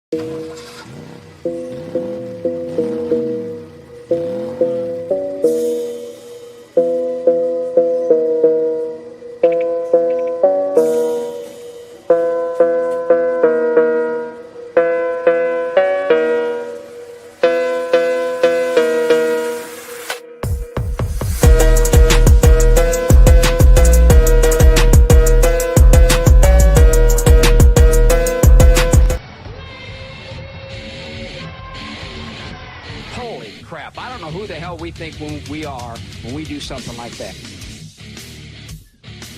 Holy crap, I don't know who the hell we think we are when we do something like that.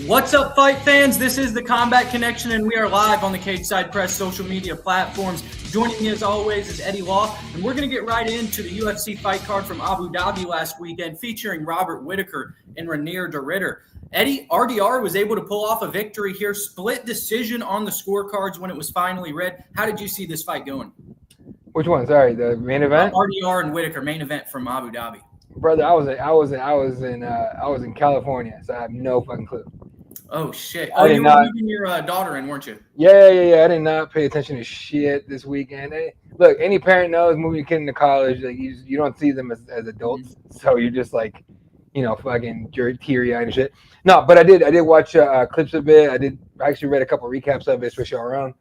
What's up, fight fans? This is the Combat Connection, and we are live on the Cageside Press social media platforms. Joining me, as always, is Eddie Law, and we're going to get right into the UFC fight card from Abu Dhabi last weekend, featuring Robert Whittaker and Reinier de Ridder. Eddie, RDR was able to pull off a victory here, split decision on the scorecards when it was finally read. How did you see this fight going? Which one? Sorry, the main event. RDR and Whittaker, main event from Abu Dhabi. Brother, I was in California, so I have no fucking clue. Oh shit! Oh, you were moving your daughter in, weren't you? Yeah. I did not pay attention to shit this weekend. Look, any parent knows moving your kid into college, like you don't see them as adults, so you're just like, fucking teary-eyed and shit. No, but I did watch clips of it. I actually read a couple recaps of it, especially our own,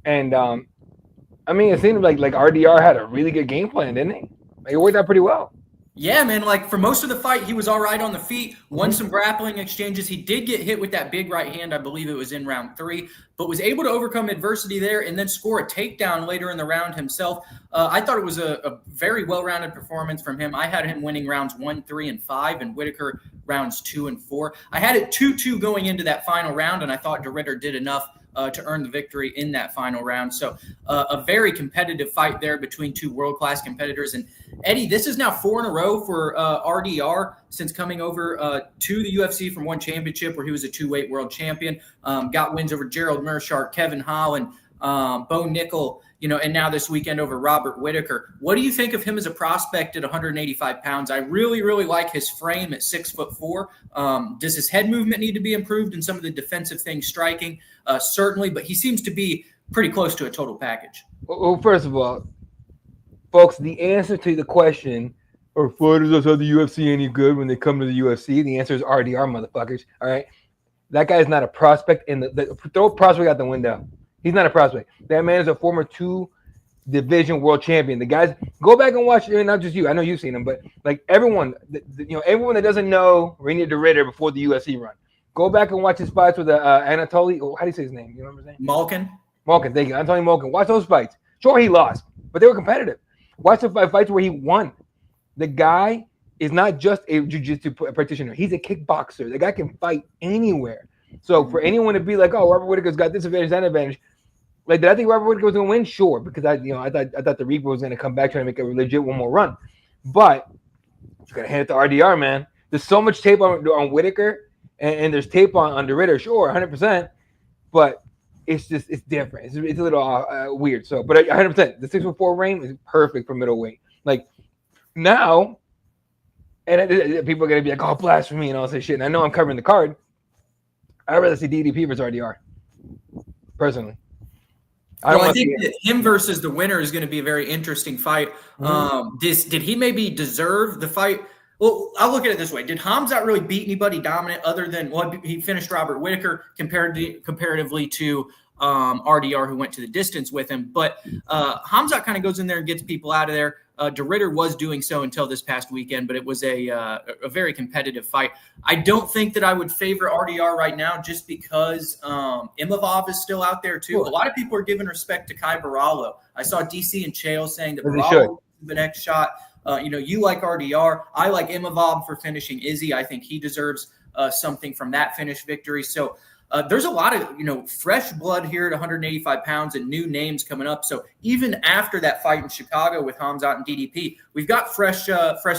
and I mean, it seemed like RDR had a really good game plan, didn't he? Like, it worked out pretty well. Yeah, man. Like, for most of the fight, he was all right on the feet, won some grappling exchanges. He did get hit with that big right hand. I believe it was in round 3, but was able to overcome adversity there and then score a takedown later in the round himself. I thought it was a very well-rounded performance from him. I had him winning rounds 1, 3, and 5, and Whittaker rounds 2 and 4. I had it 2-2 going into that final round, and I thought de Ridder did enough to earn the victory in that final round. So a very competitive fight there between two world-class competitors. And Eddie, this is now 4 in a row for RDR since coming over to the UFC from one championship where he was a 2-weight world champion. Got wins over Gerald Meerschaert, Kevin Holland, Bo Nickel, and now this weekend over Robert Whittaker. What do you think of him as a prospect at 185 pounds? I really, really like his frame at 6'4". Does his head movement need to be improved and some of the defensive things striking? Certainly, but he seems to be pretty close to a total package. Well, first of all, folks, the answer to the question, are fighters outside the UFC any good when they come to the UFC? The answer is RDR, motherfuckers. All right? That guy is not a prospect. Throw prospect out the window. He's not a prospect. That man is a former 2-division world champion. The guys, go back and watch, not just you. I know you've seen him, but like everyone, everyone that doesn't know Reinier de Ridder before the UFC run, go back and watch his fights with Anatoly. How do you say his name? You remember his name? Malkin, thank you. Anatoly Malkin. Watch those fights. Sure, he lost, but they were competitive. Watch the fights where he won. The guy is not just a jiu-jitsu practitioner. He's a kickboxer. The guy can fight anywhere. So for anyone to be like, oh, Robert Whittaker's got this advantage, that advantage, like, did I think Robert Whittaker was going to win? Sure, because I thought the Reaper was going to come back trying to make a legit one more run. But you got to hand it to RDR, man. There's so much tape on Whittaker, and there's tape on de Ridder, sure, 100%. But it's different. It's a little weird. So, but 100%, the 6'4" range is perfect for middleweight. Like now, and people are going to be like, oh, blasphemy and all this shit. And I know I'm covering the card. I'd rather see DDP versus RDR, personally. I think that him versus the winner is going to be a very interesting fight. Did he maybe deserve the fight? Well, I'll look at it this way. Did Khamzat really beat anybody dominant other than, he finished Robert Whittaker comparatively to RDR, who went to the distance with him. But Khamzat kind of goes in there and gets people out of there. De Ridder was doing so until this past weekend, but it was a very competitive fight. I don't think that I would favor RDR right now just because Imavov is still out there too. Cool. A lot of people are giving respect to Kai Barallo. I saw DC and Chael saying that Barallo is the next shot. You like RDR. I like Imavov for finishing Izzy. I think he deserves something from that finish victory. So there's a lot of, fresh blood here at 185 pounds and new names coming up. So even after that fight in Chicago with Khamzat and DDP, we've got fresh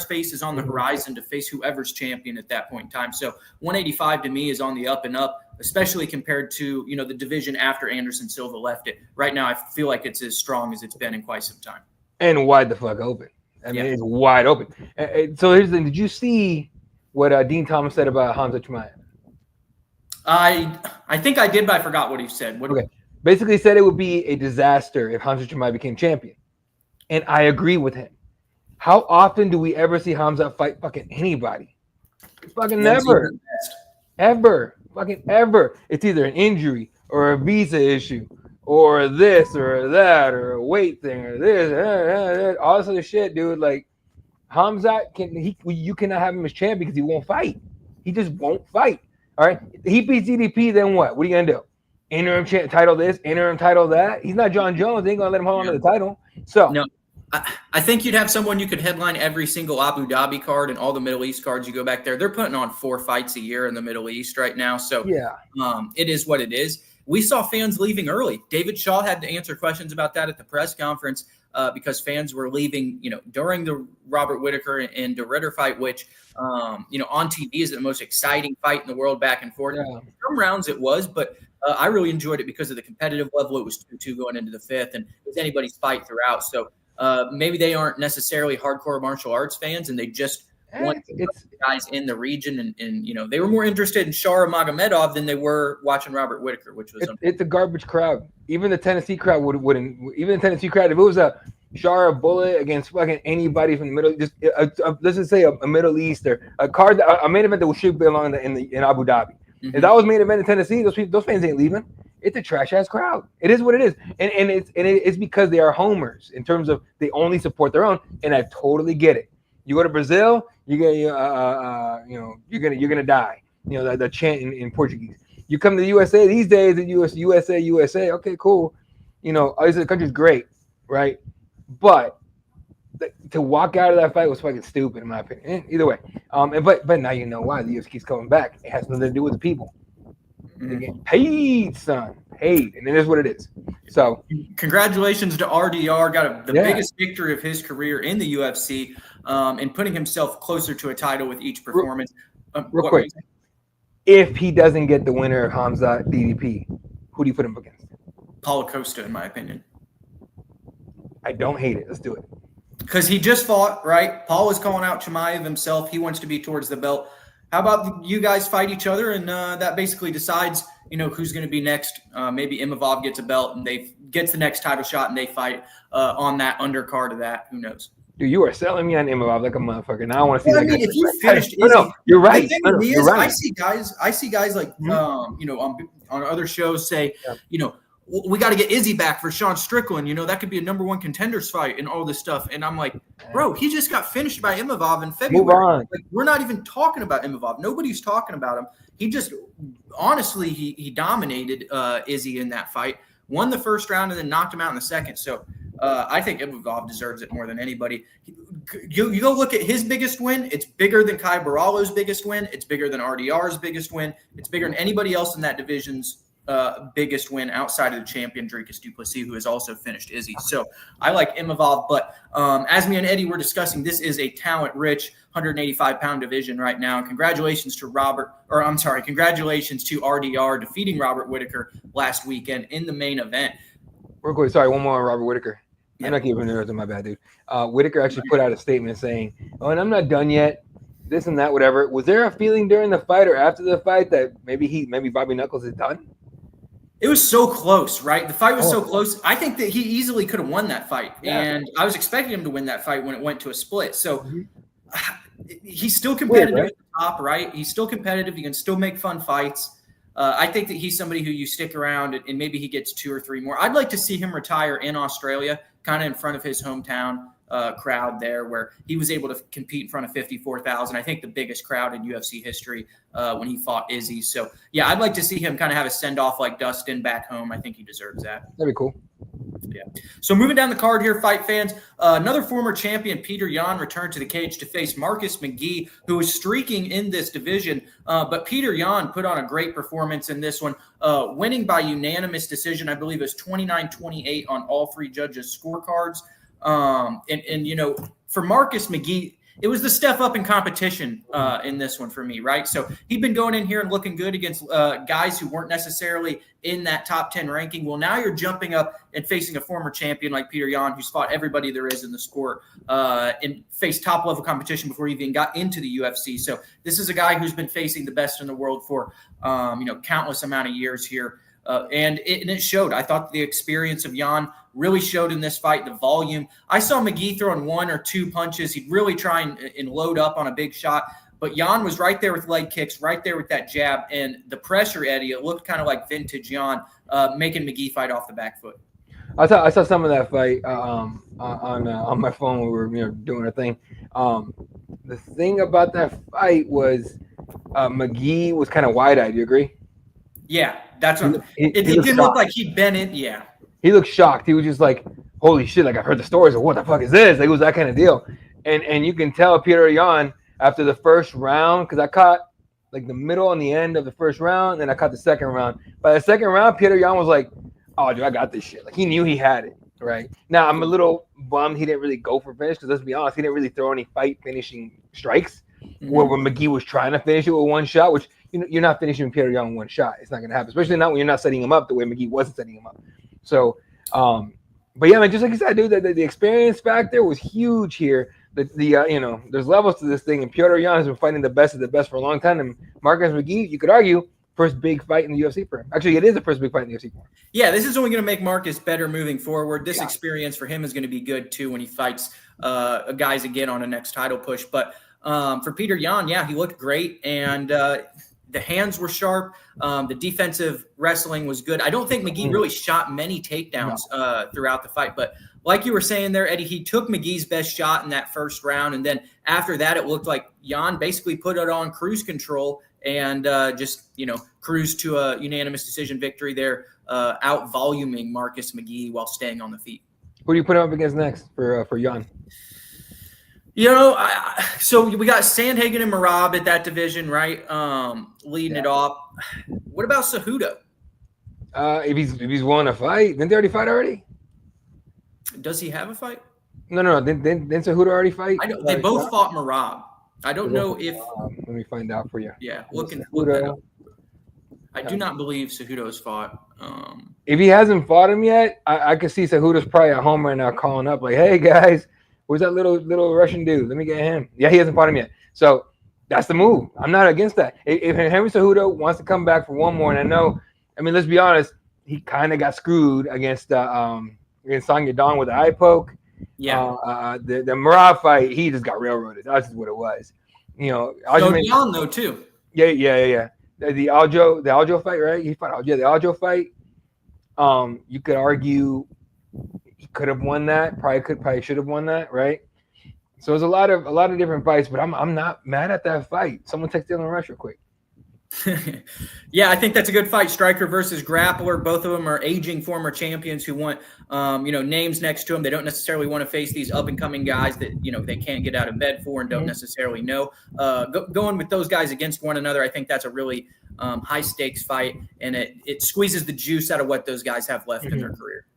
faces on the horizon to face whoever's champion at that point in time. So 185 to me is on the up and up, especially compared to, the division after Anderson Silva left it. Right now, I feel like it's as strong as it's been in quite some time. And wide the fuck open. I mean, it's wide open. So here's the thing. Did you see what Dean Thomas said about Khamzat Chimaev? I think I did, but I forgot what he said. Okay. basically said it would be a disaster if Hamza Chimaev became champion. And I agree with him. How often do we ever see Hamza fight fucking anybody? Fucking never. Ever. Fucking ever. It's either an injury or a visa issue or this or that or a weight thing or this, all this other shit, dude. Like, Hamza, you cannot have him as champ because he won't fight. He just won't fight. All right? He beats DDP, then what? What are you going to do? Interim title this, interim title that? He's not John Jones. They ain't going to let him hold on to the title. So, no. I think you'd have someone you could headline every single Abu Dhabi card and all the Middle East cards. You go back there, they're putting on 4 fights a year in the Middle East right now. So yeah, it is what it is. We saw fans leaving early. David Shaw had to answer questions about that at the press conference because fans were leaving, during the Robert Whittaker and DeRitter fight, which, on TV is the most exciting fight in the world, back and forth. Yeah. Some rounds it was, but I really enjoyed it because of the competitive level. It was 2-2 going into the 5th, and it was anybody's fight throughout. So maybe they aren't necessarily hardcore martial arts fans, and they just want guys in the region. And they were more interested in Shara Magomedov than they were watching Robert Whittaker, which was it's a garbage crowd. Even the Tennessee crowd wouldn't. Even the Tennessee crowd, if it was a Shara Bullet against fucking anybody from the middle, just let's just say a Middle East or a card, a main event that should belong in Abu Dhabi. Mm-hmm. If that was main event in Tennessee, those fans ain't leaving. It's a trash ass crowd. It is what it is, and it's because they are homers in terms of they only support their own, and I totally get it. You go to Brazil, you're gonna die. The chant in Portuguese. You come to the USA these days, the USA. Okay, cool. Obviously the country's great, right? But to walk out of that fight was fucking stupid, in my opinion. Either way, but now you know why the UFC keeps coming back. It has nothing to do with the people. They get paid, son. Paid. And it is what it is. So congratulations to RDR. Got the biggest victory of his career in the UFC, and putting himself closer to a title with each performance. Real quick. If he doesn't get the winner of Hamza DDP, who do you put him against? Paulo Costa, in my opinion. I don't hate it. Let's do it. Because he just fought, right? Paul is calling out Chimaev himself. He wants to be towards the belt. How about you guys fight each other, and that basically decides, who's going to be next. Maybe Imavov gets a belt and gets the next title shot, and they fight on that undercard of that. Who knows? Dude, you are selling me on Imavov like a motherfucker. Now I want to see. Well, if you finished, you're right. You're right. I see guys like on other shows say, we got to get Izzy back for Sean Strickland. That could be a #1 contenders fight and all this stuff. And I'm like, bro, he just got finished by Imavov in February. Move on. Like, we're not even talking about Imavov. Nobody's talking about him. He just, honestly, he dominated Izzy in that fight, won the first round, and then knocked him out in the second. So I think Imavov deserves it more than anybody. You go look at his biggest win. It's bigger than Kai Baralo's biggest win. It's bigger than RDR's biggest win. It's bigger than anybody else in that division's biggest win outside of the champion, Dricus du Plessis, who has also finished Izzy. So I like Imavov, but as me and Eddie were discussing, this is a talent-rich 185-pound division right now. And congratulations to congratulations to RDR defeating Robert Whittaker last weekend in the main event. Real quick, sorry, one more on Robert Whittaker. I'm not keeping nerves on my bad, dude. Whittaker actually put out a statement saying, and I'm not done yet, this and that, whatever. Was there a feeling during the fight or after the fight that maybe Bobby Knuckles is done? It was so close, right? The fight was so close. I think that he easily could have won that fight. Yeah. And I was expecting him to win that fight when it went to a split. So he's still competitive at the top, right? He's still competitive. He can still make fun fights. I think that he's somebody who you stick around and maybe he gets 2 or 3 more. I'd like to see him retire in Australia, kind of in front of his hometown crowd there, where he was able to compete in front of 54,000. I think the biggest crowd in UFC history when he fought Izzy. So, yeah, I'd like to see him kind of have a send-off like Dustin back home. I think he deserves that. That'd be cool. Yeah. So moving down the card here, fight fans, another former champion, Peter Yan, returned to the cage to face Marcus McGee, who is streaking in this division. But Peter Yan put on a great performance in this one, winning by unanimous decision. I believe it was 29-28 on all 3 judges' scorecards. For Marcus McGee, it was the step up in competition in this one for me, right? So he'd been going in here and looking good against guys who weren't necessarily in that top 10 ranking. Well, now you're jumping up and facing a former champion like Peter Yan, who's fought everybody there is in the sport and faced top level competition before he even got into the UFC. So this is a guy who's been facing the best in the world for, countless amount of years here. and it showed. I thought the experience of Jan really showed in this fight, the volume. I saw McGee throwing 1 or 2 punches. He'd really try and load up on a big shot. But Jan was right there with leg kicks, right there with that jab. And the pressure, Eddie, it looked kind of like vintage Jan, making McGee fight off the back foot. I saw some of that fight on my phone when we were doing our thing. The thing about that fight was McGee was kind of wide-eyed. You agree? Yeah, that's what it didn't look like he'd been in. Yeah, he looked shocked. He was just like, "Holy shit!" Like, I've heard the stories of what the fuck is this? Like, it was that kind of deal. And you can tell Peter Yan after the first round, because I caught like the middle and the end of the first round, and then I caught the second round. By the second round, Peter Yan was like, "Oh, dude, I got this shit." Like, he knew he had it. Right now, I'm a little bummed he didn't really go for finish, because let's be honest, he didn't really throw any fight finishing strikes. Where McGee was trying to finish it with one shot, which you're not finishing Peter Yan with one shot. It's not going to happen, especially not when you're not setting him up the way McGee wasn't setting him up. So, but yeah, man, just like you said, dude, the experience factor was huge here. There's levels to this thing, and Peter Yan has been fighting the best of the best for a long time. And Marcus McGee, you could argue, first big fight in the UFC for him. Actually, it is the first big fight in the UFC for him. Yeah, this is only going to make Marcus better moving forward. This experience for him is going to be good too when he fights guys again on a next title push. But for Peter Yan, yeah, he looked great, and the hands were sharp. The defensive wrestling was good. I don't think McGee really shot many takedowns throughout the fight, but like you were saying there, Eddie, he took McGee's best shot in that first round, and then after that, it looked like Yan basically put it on cruise control and just cruised to a unanimous decision victory there, out-voluming Marcus McGee while staying on the feet. Who do you put him up against next for Yan? So we got Sandhagen and Merab at that division, right? Leading it off. What about Cejudo? If he's willing to fight, didn't they already fight already? Does he have a fight? No. Didn't Cejudo already fight? I know they both fought Merab. I don't know if. Let me find out for you. Yeah, look that up. I do not believe Cejudo's fought. If he hasn't fought him yet, I could see Cejudo's probably at home right now calling up like, "Hey guys, where's that little Russian dude? Let me get him." Yeah, he hasn't fought him yet, so that's the move. I'm not against that. If Henry Cejudo wants to come back for one more, and let's be honest, he kind of got screwed against Song Yadong with the eye poke. Yeah. The Merab fight, he just got railroaded. That's just what it was. So Yan though too. Yeah. The Aljo fight, right? He fought Aljo. Yeah, the Aljo fight. You could argue he could have won that. Probably should have won that, right? So there's a lot of different fights, but I'm not mad at that fight. Someone text Dylan Rush real quick. Yeah, I think that's a good fight. Striker versus grappler. Both of them are aging former champions who want, names next to them. They don't necessarily want to face these up and coming guys that, they can't get out of bed for and don't necessarily know. Going with those guys against one another, I think that's a really high stakes fight, and it squeezes the juice out of what those guys have left in their career.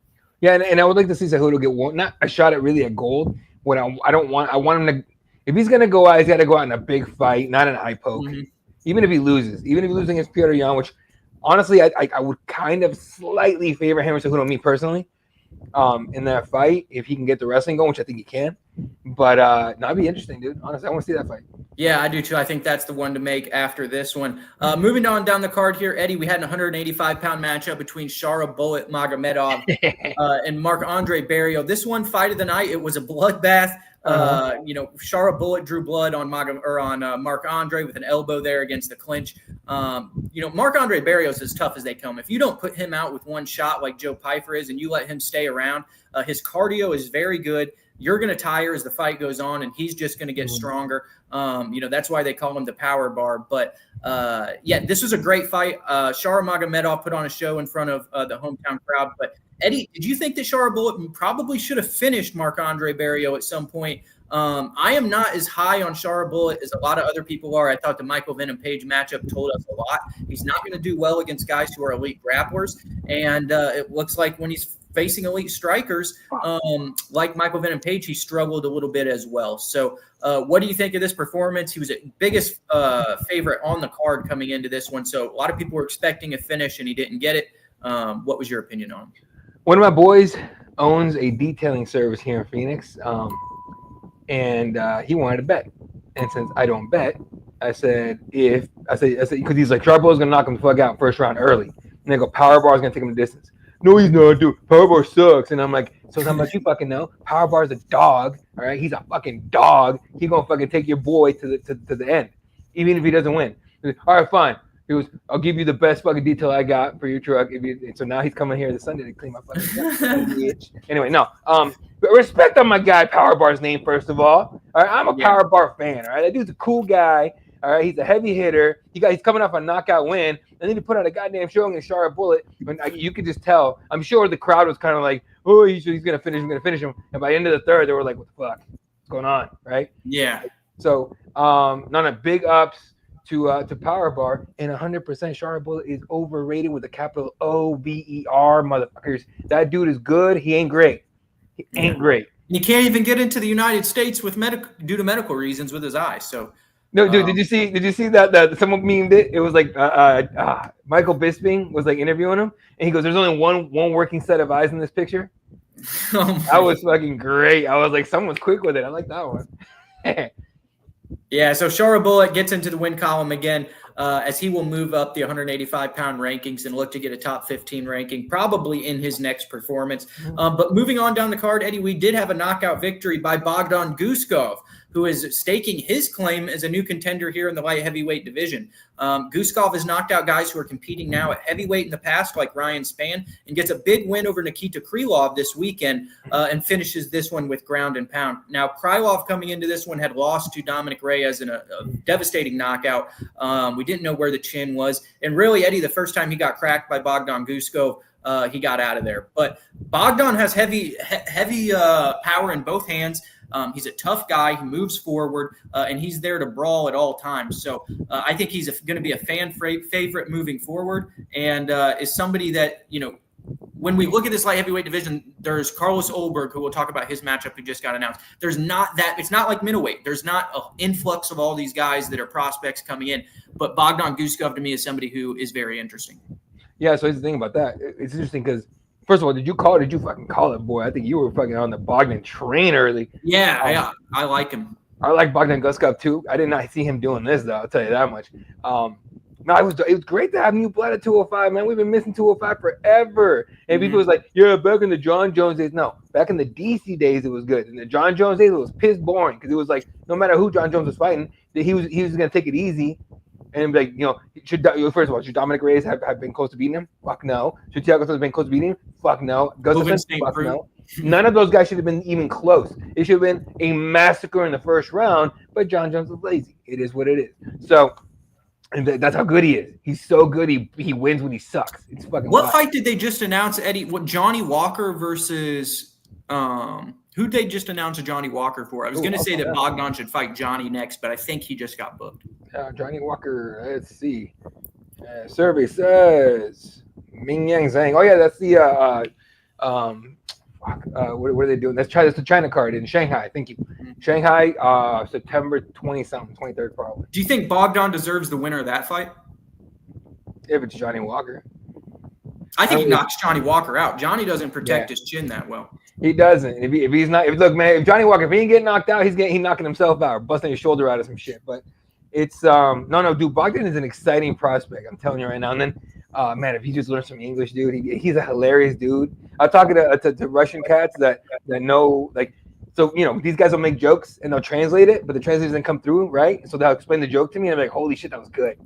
Yeah, and I would like to see Cejudo get one, not a shot at really a gold. What I want him to, if he's gonna go out, he's got to go out in a big fight, not an eye poke. Even if he loses against Peter Yan, which honestly I would kind of slightly favor Henry Cejudo, me personally, in that fight if he can get the wrestling going, which I think he can. But that'd be interesting, dude. Honestly, I want to see that fight. Yeah, I do too. I think that's the one to make after this one. Moving on down the card here, Eddie, we had an 185-pound matchup between Shara Bullet Magomedov and Marc-Andre Barriault. This one, fight of the night, it was a bloodbath. Shara Bullet drew blood on Marc-Andre with an elbow there against the clinch. Marc-Andre Barriault's as tough as they come. If you don't put him out with one shot like Joe Pyfer is and you let him stay around, his cardio is very good. You're going to tire as the fight goes on, and he's just going to get stronger. That's why they call him the power bar. But, this was a great fight. Shara Magomedov put on a show in front of the hometown crowd. But, Eddie, did you think that Shara Bullet probably should have finished Marc-Andre Barriault at some point? I am not as high on Shara Bullet as a lot of other people are. I thought the Michael Venom Page matchup told us a lot. He's not going to do well against guys who are elite grapplers. And it looks like when he's facing elite strikers, like Michael Venom Page, he struggled a little bit as well. So what do you think of this performance? He was a biggest favorite on the card coming into this one. So a lot of people were expecting a finish and he didn't get it. What was your opinion on him? One of my boys owns a detailing service here in Phoenix, and he wanted to bet. And since I don't bet, I said because he's like, Sharbo's gonna knock him the fuck out first round early. And they go, Powerball is going to take him the distance. No, he's not, dude. Powerball sucks. And I'm like, so how much you fucking know? Powerball is a dog, all right? He's a fucking dog. He's going to fucking take your boy to the end, even if he doesn't win. Like, all right, fine. He goes, I'll give you the best fucking detail I got for your truck. So now he's coming here this Sunday to clean my fucking truck. Anyway, no. But respect on my guy Powerbar's name, first of all. All right, I'm a Powerbar fan, all right? That dude's a cool guy. All right, he's a heavy hitter. He's coming off a knockout win, and then he put out a goddamn showing in Charlotte Bullet. And you could just tell. I'm sure the crowd was kind of like, "Oh, he's gonna finish him." And by the end of the third, they were like, "What the fuck? What's going on?" Right? Yeah. So, none of big ups to Powerbar, and 100% Charlotte Bullet is overrated with a capital OBER, motherfuckers. That dude is good. He ain't great. He ain't great. He can't even get into the United States due to medical reasons with his eyes. So. No, dude, did you see that someone memed it? It was like Michael Bisping was like interviewing him, and he goes, "There's only one working set of eyes in this picture." That was fucking great. I was like, someone's quick with it. I like that one. Yeah, so Shara Bullet gets into the win column again as he will move up the 185-pound rankings and look to get a top 15 ranking probably in his next performance. But moving on down the card, Eddie, we did have a knockout victory by Bogdan Guskov, who is staking his claim as a new contender here in the light heavyweight division. Guskov has knocked out guys who are competing now at heavyweight in the past, like Ryan Spann, and gets a big win over Nikita Krylov this weekend and finishes this one with ground and pound. Now, Krylov coming into this one had lost to Dominic Reyes in a devastating knockout. We didn't know where the chin was. And really, Eddie, the first time he got cracked by Bogdan Guskov, he got out of there. But Bogdan has heavy power in both hands. He's a tough guy. He moves forward, and he's there to brawl at all times. So I think he's going to be a fan favorite moving forward, and is somebody that, when we look at this light heavyweight division, there's Carlos Olberg, who we'll talk about his matchup who just got announced. There's not that – it's not like middleweight. There's not an influx of all these guys that are prospects coming in. But Bogdan Guskov to me is somebody who is very interesting. Yeah, so here's the thing about that. It's interesting because – first of all, did you fucking call it, boy? I think you were fucking on the Bogdan train early. Yeah, I like him. I like Bogdan Guskov too. I did not see him doing this though. I'll tell you that much. It was great to have new blood at 205, man. We've been missing 205 forever. And people was like, yeah, back in the John Jones days. No, back in the DC days, it was good. In the John Jones days, it was piss boring because it was like no matter who John Jones was fighting, he was gonna take it easy. And like, first of all, should Dominic Reyes have been close to beating him? Fuck no. Should Thiago Santos have been close to beating him? Fuck no. Fuck no. None of those guys should have been even close. It should have been a massacre in the first round, but John Jones was lazy. It is what it is. So, and that's how good he is. He's so good, he wins when he sucks. It's fucking What fight did they just announce, Eddie? What, Johnny Walker versus who'd they just announce a Johnny Walker for? I was going to say that Bogdan should fight Johnny next, but I think he just got booked. Johnny Walker, let's see. Survey says Ming Yang Zhang. Oh yeah, that's the what are they doing? That's the China card in Shanghai. Thank you. Shanghai, September 20-something, 23rd probably. Do you think Bogdan deserves the winner of that fight? If it's Johnny Walker. I think he knocks Johnny Walker out. Johnny doesn't protect his chin that well. He doesn't. If he's not, look, man, if Johnny Walker, if he ain't getting knocked out, he's knocking himself out, or busting his shoulder out of some shit. But it's no, dude. Bogdan is an exciting prospect. I'm telling you right now. And then, man, if he just learns some English, dude, he's a hilarious dude. I'm talking to Russian cats that know, like, so these guys will make jokes and they'll translate it, but the translator doesn't come through, right? So they'll explain the joke to me, and I'm like, holy shit, that was good.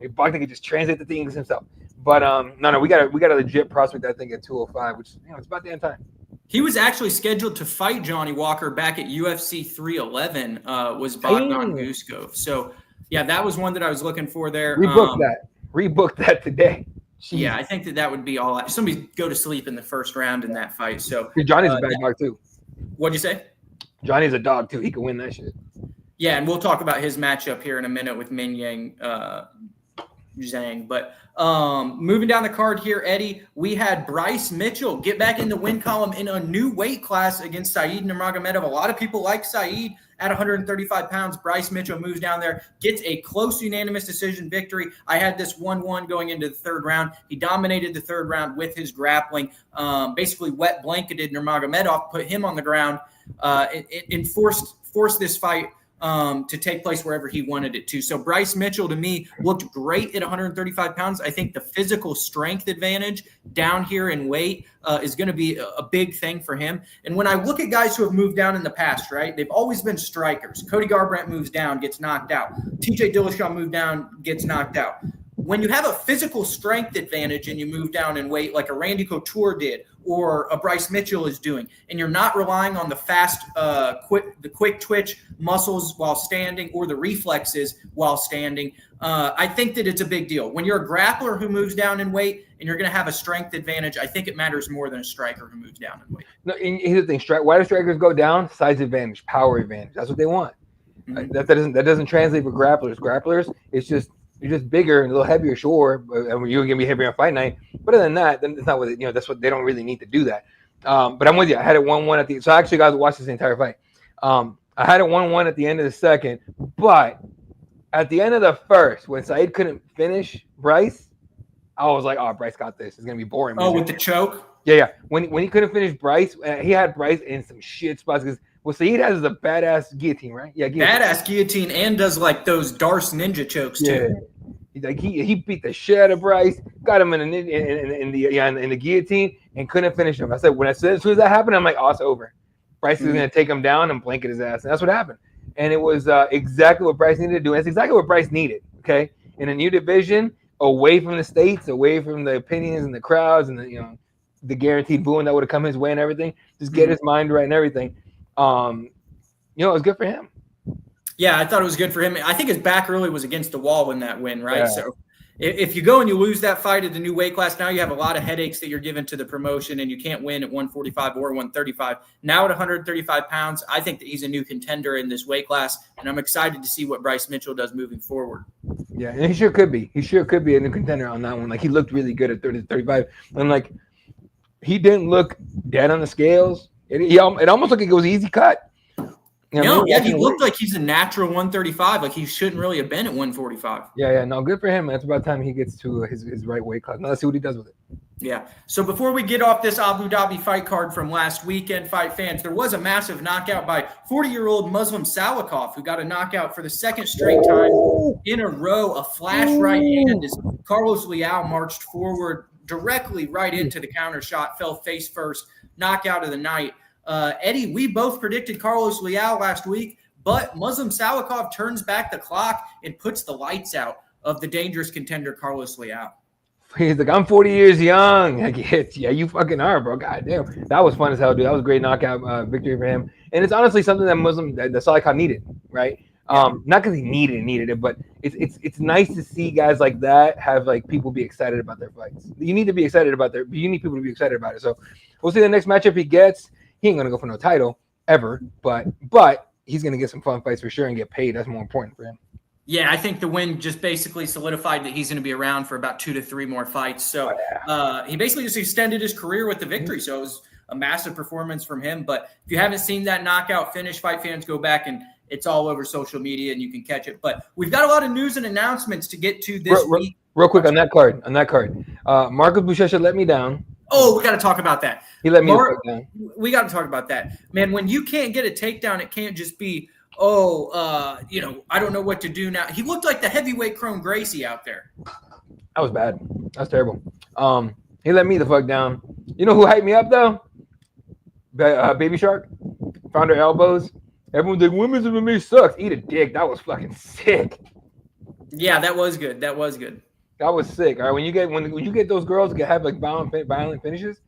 Like, Bogdan could just translate the thing English himself. But no, we got a legit prospect, I think, at 205, which it's about damn time. He was actually scheduled to fight Johnny Walker back at UFC 311. Was Bogdan Guskov. So yeah, that was one that I was looking for there. Rebook that today. Jeez. Yeah, I think that would be all. Somebody go to sleep in the first round in that fight. So Johnny's a bad dog too. What'd you say? Johnny's a dog too. He can win that shit. Yeah, and we'll talk about his matchup here in a minute with Ming Yang Zhang. But moving down the card here, Eddie, we had Bryce Mitchell get back in the win column in a new weight class against Said Nurmagomedov. A lot of people like Said at 135 pounds. Bryce Mitchell moves down there, gets a close unanimous decision victory. I had this 1-1 going into the third round. He dominated the third round with his grappling, basically wet blanketed Nurmagomedov, put him on the ground, and forced this fight to take place wherever he wanted it to. So Bryce Mitchell, to me, looked great at 135 pounds. I think the physical strength advantage down here in weight is going to be a big thing for him. And when I look at guys who have moved down in the past, right, they've always been strikers. Cody Garbrandt moves down, gets knocked out. TJ Dillashaw moved down, gets knocked out. When you have a physical strength advantage and you move down in weight like a Randy Couture did or a Bryce Mitchell is doing, and you're not relying on the fast, quick twitch muscles while standing or the reflexes while standing, I think that it's a big deal. When you're a grappler who moves down in weight and you're going to have a strength advantage, I think it matters more than a striker who moves down in weight. No, and here's the thing: why do strikers go down? Size advantage, power advantage. That's what they want. Mm-hmm. That doesn't translate for grapplers. Grapplers, it's just you're just bigger and a little heavier, sure, and you're gonna be heavier on fight night. But other than that, then it's not what that's what they don't really need to do that. But I'm with you. I had it 1-1 at the. So actually, guys, watch this entire fight. I had it 1-1 at the end of the second, but at the end of the first, when Said couldn't finish Bryce, I was like, "Oh, Bryce got this. It's gonna be boring." Oh, with the choke. Yeah. When he couldn't finish Bryce, he had Bryce in some shit spots because what Said has is a badass guillotine, right? Yeah, guillotine. Badass guillotine, and does like those Darce ninja chokes too. Yeah. He beat the shit out of Bryce, got him in the guillotine, and couldn't finish him. I said as soon as that happened, I'm like, "Oh, it's over. Bryce is gonna take him down and blanket his ass," and that's what happened. And it was exactly what Bryce needed to do. And it's exactly what Bryce needed. Okay, in a new division, away from the states, away from the opinions and the crowds and the guaranteed booing that would have come his way and everything. Just get his mind right and everything. It was good for him. Yeah, I thought it was good for him. I think his back really was against the wall in that win, right? Yeah. So if you go and you lose that fight at the new weight class, now you have a lot of headaches that you're given to the promotion, and you can't win at 145 or 135. Now at 135 pounds, I think that he's a new contender in this weight class, and I'm excited to see what Bryce Mitchell does moving forward. Yeah, and he sure could be. He sure could be a new contender on that one. Like, he looked really good at 30-35. And, like, he didn't look dead on the scales. It almost looked like it was an easy cut. He looked like he's a natural 135. Like, he shouldn't really have been at 145. Yeah, no, good for him. It's about time he gets to his right weight class. Now let's see what he does with it. Yeah. So before we get off this Abu Dhabi fight card from last weekend, fight fans, there was a massive knockout by 40-year-old Muslim Salikov, who got a knockout for the second straight time in a row. A flash right hand as Carlos Leal marched forward directly right into the counter shot, fell face first, knockout of the night. Eddie, we both predicted Carlos Leal last week, but Muslim Salikov turns back the clock and puts the lights out of the dangerous contender Carlos Leal. He's like, "I'm 40 years young." Like, yeah, you fucking are, bro. God damn. That was fun as hell, dude. That was a great knockout victory for him. And it's honestly something that Salikov needed, right? Not because he needed it, but it's nice to see guys like that have like people be excited about their fights. You need to be excited about you need people to be excited about it. So we'll see the next matchup he gets. He ain't gonna go for no title ever, but he's gonna get some fun fights for sure and get paid. That's more important for him. Yeah, I think the win just basically solidified that he's going to be around for about 2 to 3 more fights. So he basically just extended his career with the victory. So it was a massive performance from him. But if you haven't seen that knockout finish, fight fans, go back and it's all over social media and you can catch it. But we've got a lot of news and announcements to get to this week. Real quick on that card. Marcus Buchecha let me down. Oh, we got to talk about that. He let me down. We got to talk about that. Man, when you can't get a takedown, it can't just be, I don't know what to do now. He looked like the heavyweight Chrome Gracie out there. That was bad. That's terrible. He let me the fuck down. You know who hyped me up, though? Baby Shark. Found her elbows. Everyone's like, women's MMA sucks. Eat a dick. That was fucking sick. Yeah, that was good. That was sick. All right, when you get those girls that have like violent finishes,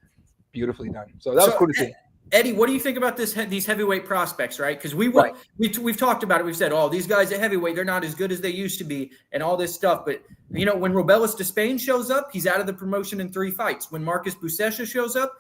beautifully done. So that was cool to see. Eddie, what do you think about these heavyweight prospects, right? Because we've talked about it. We've said, these guys at heavyweight, they're not as good as they used to be and all this stuff. But, when Robelis Despain shows up, he's out of the promotion in 3 fights. When Marcus Buchecha shows up,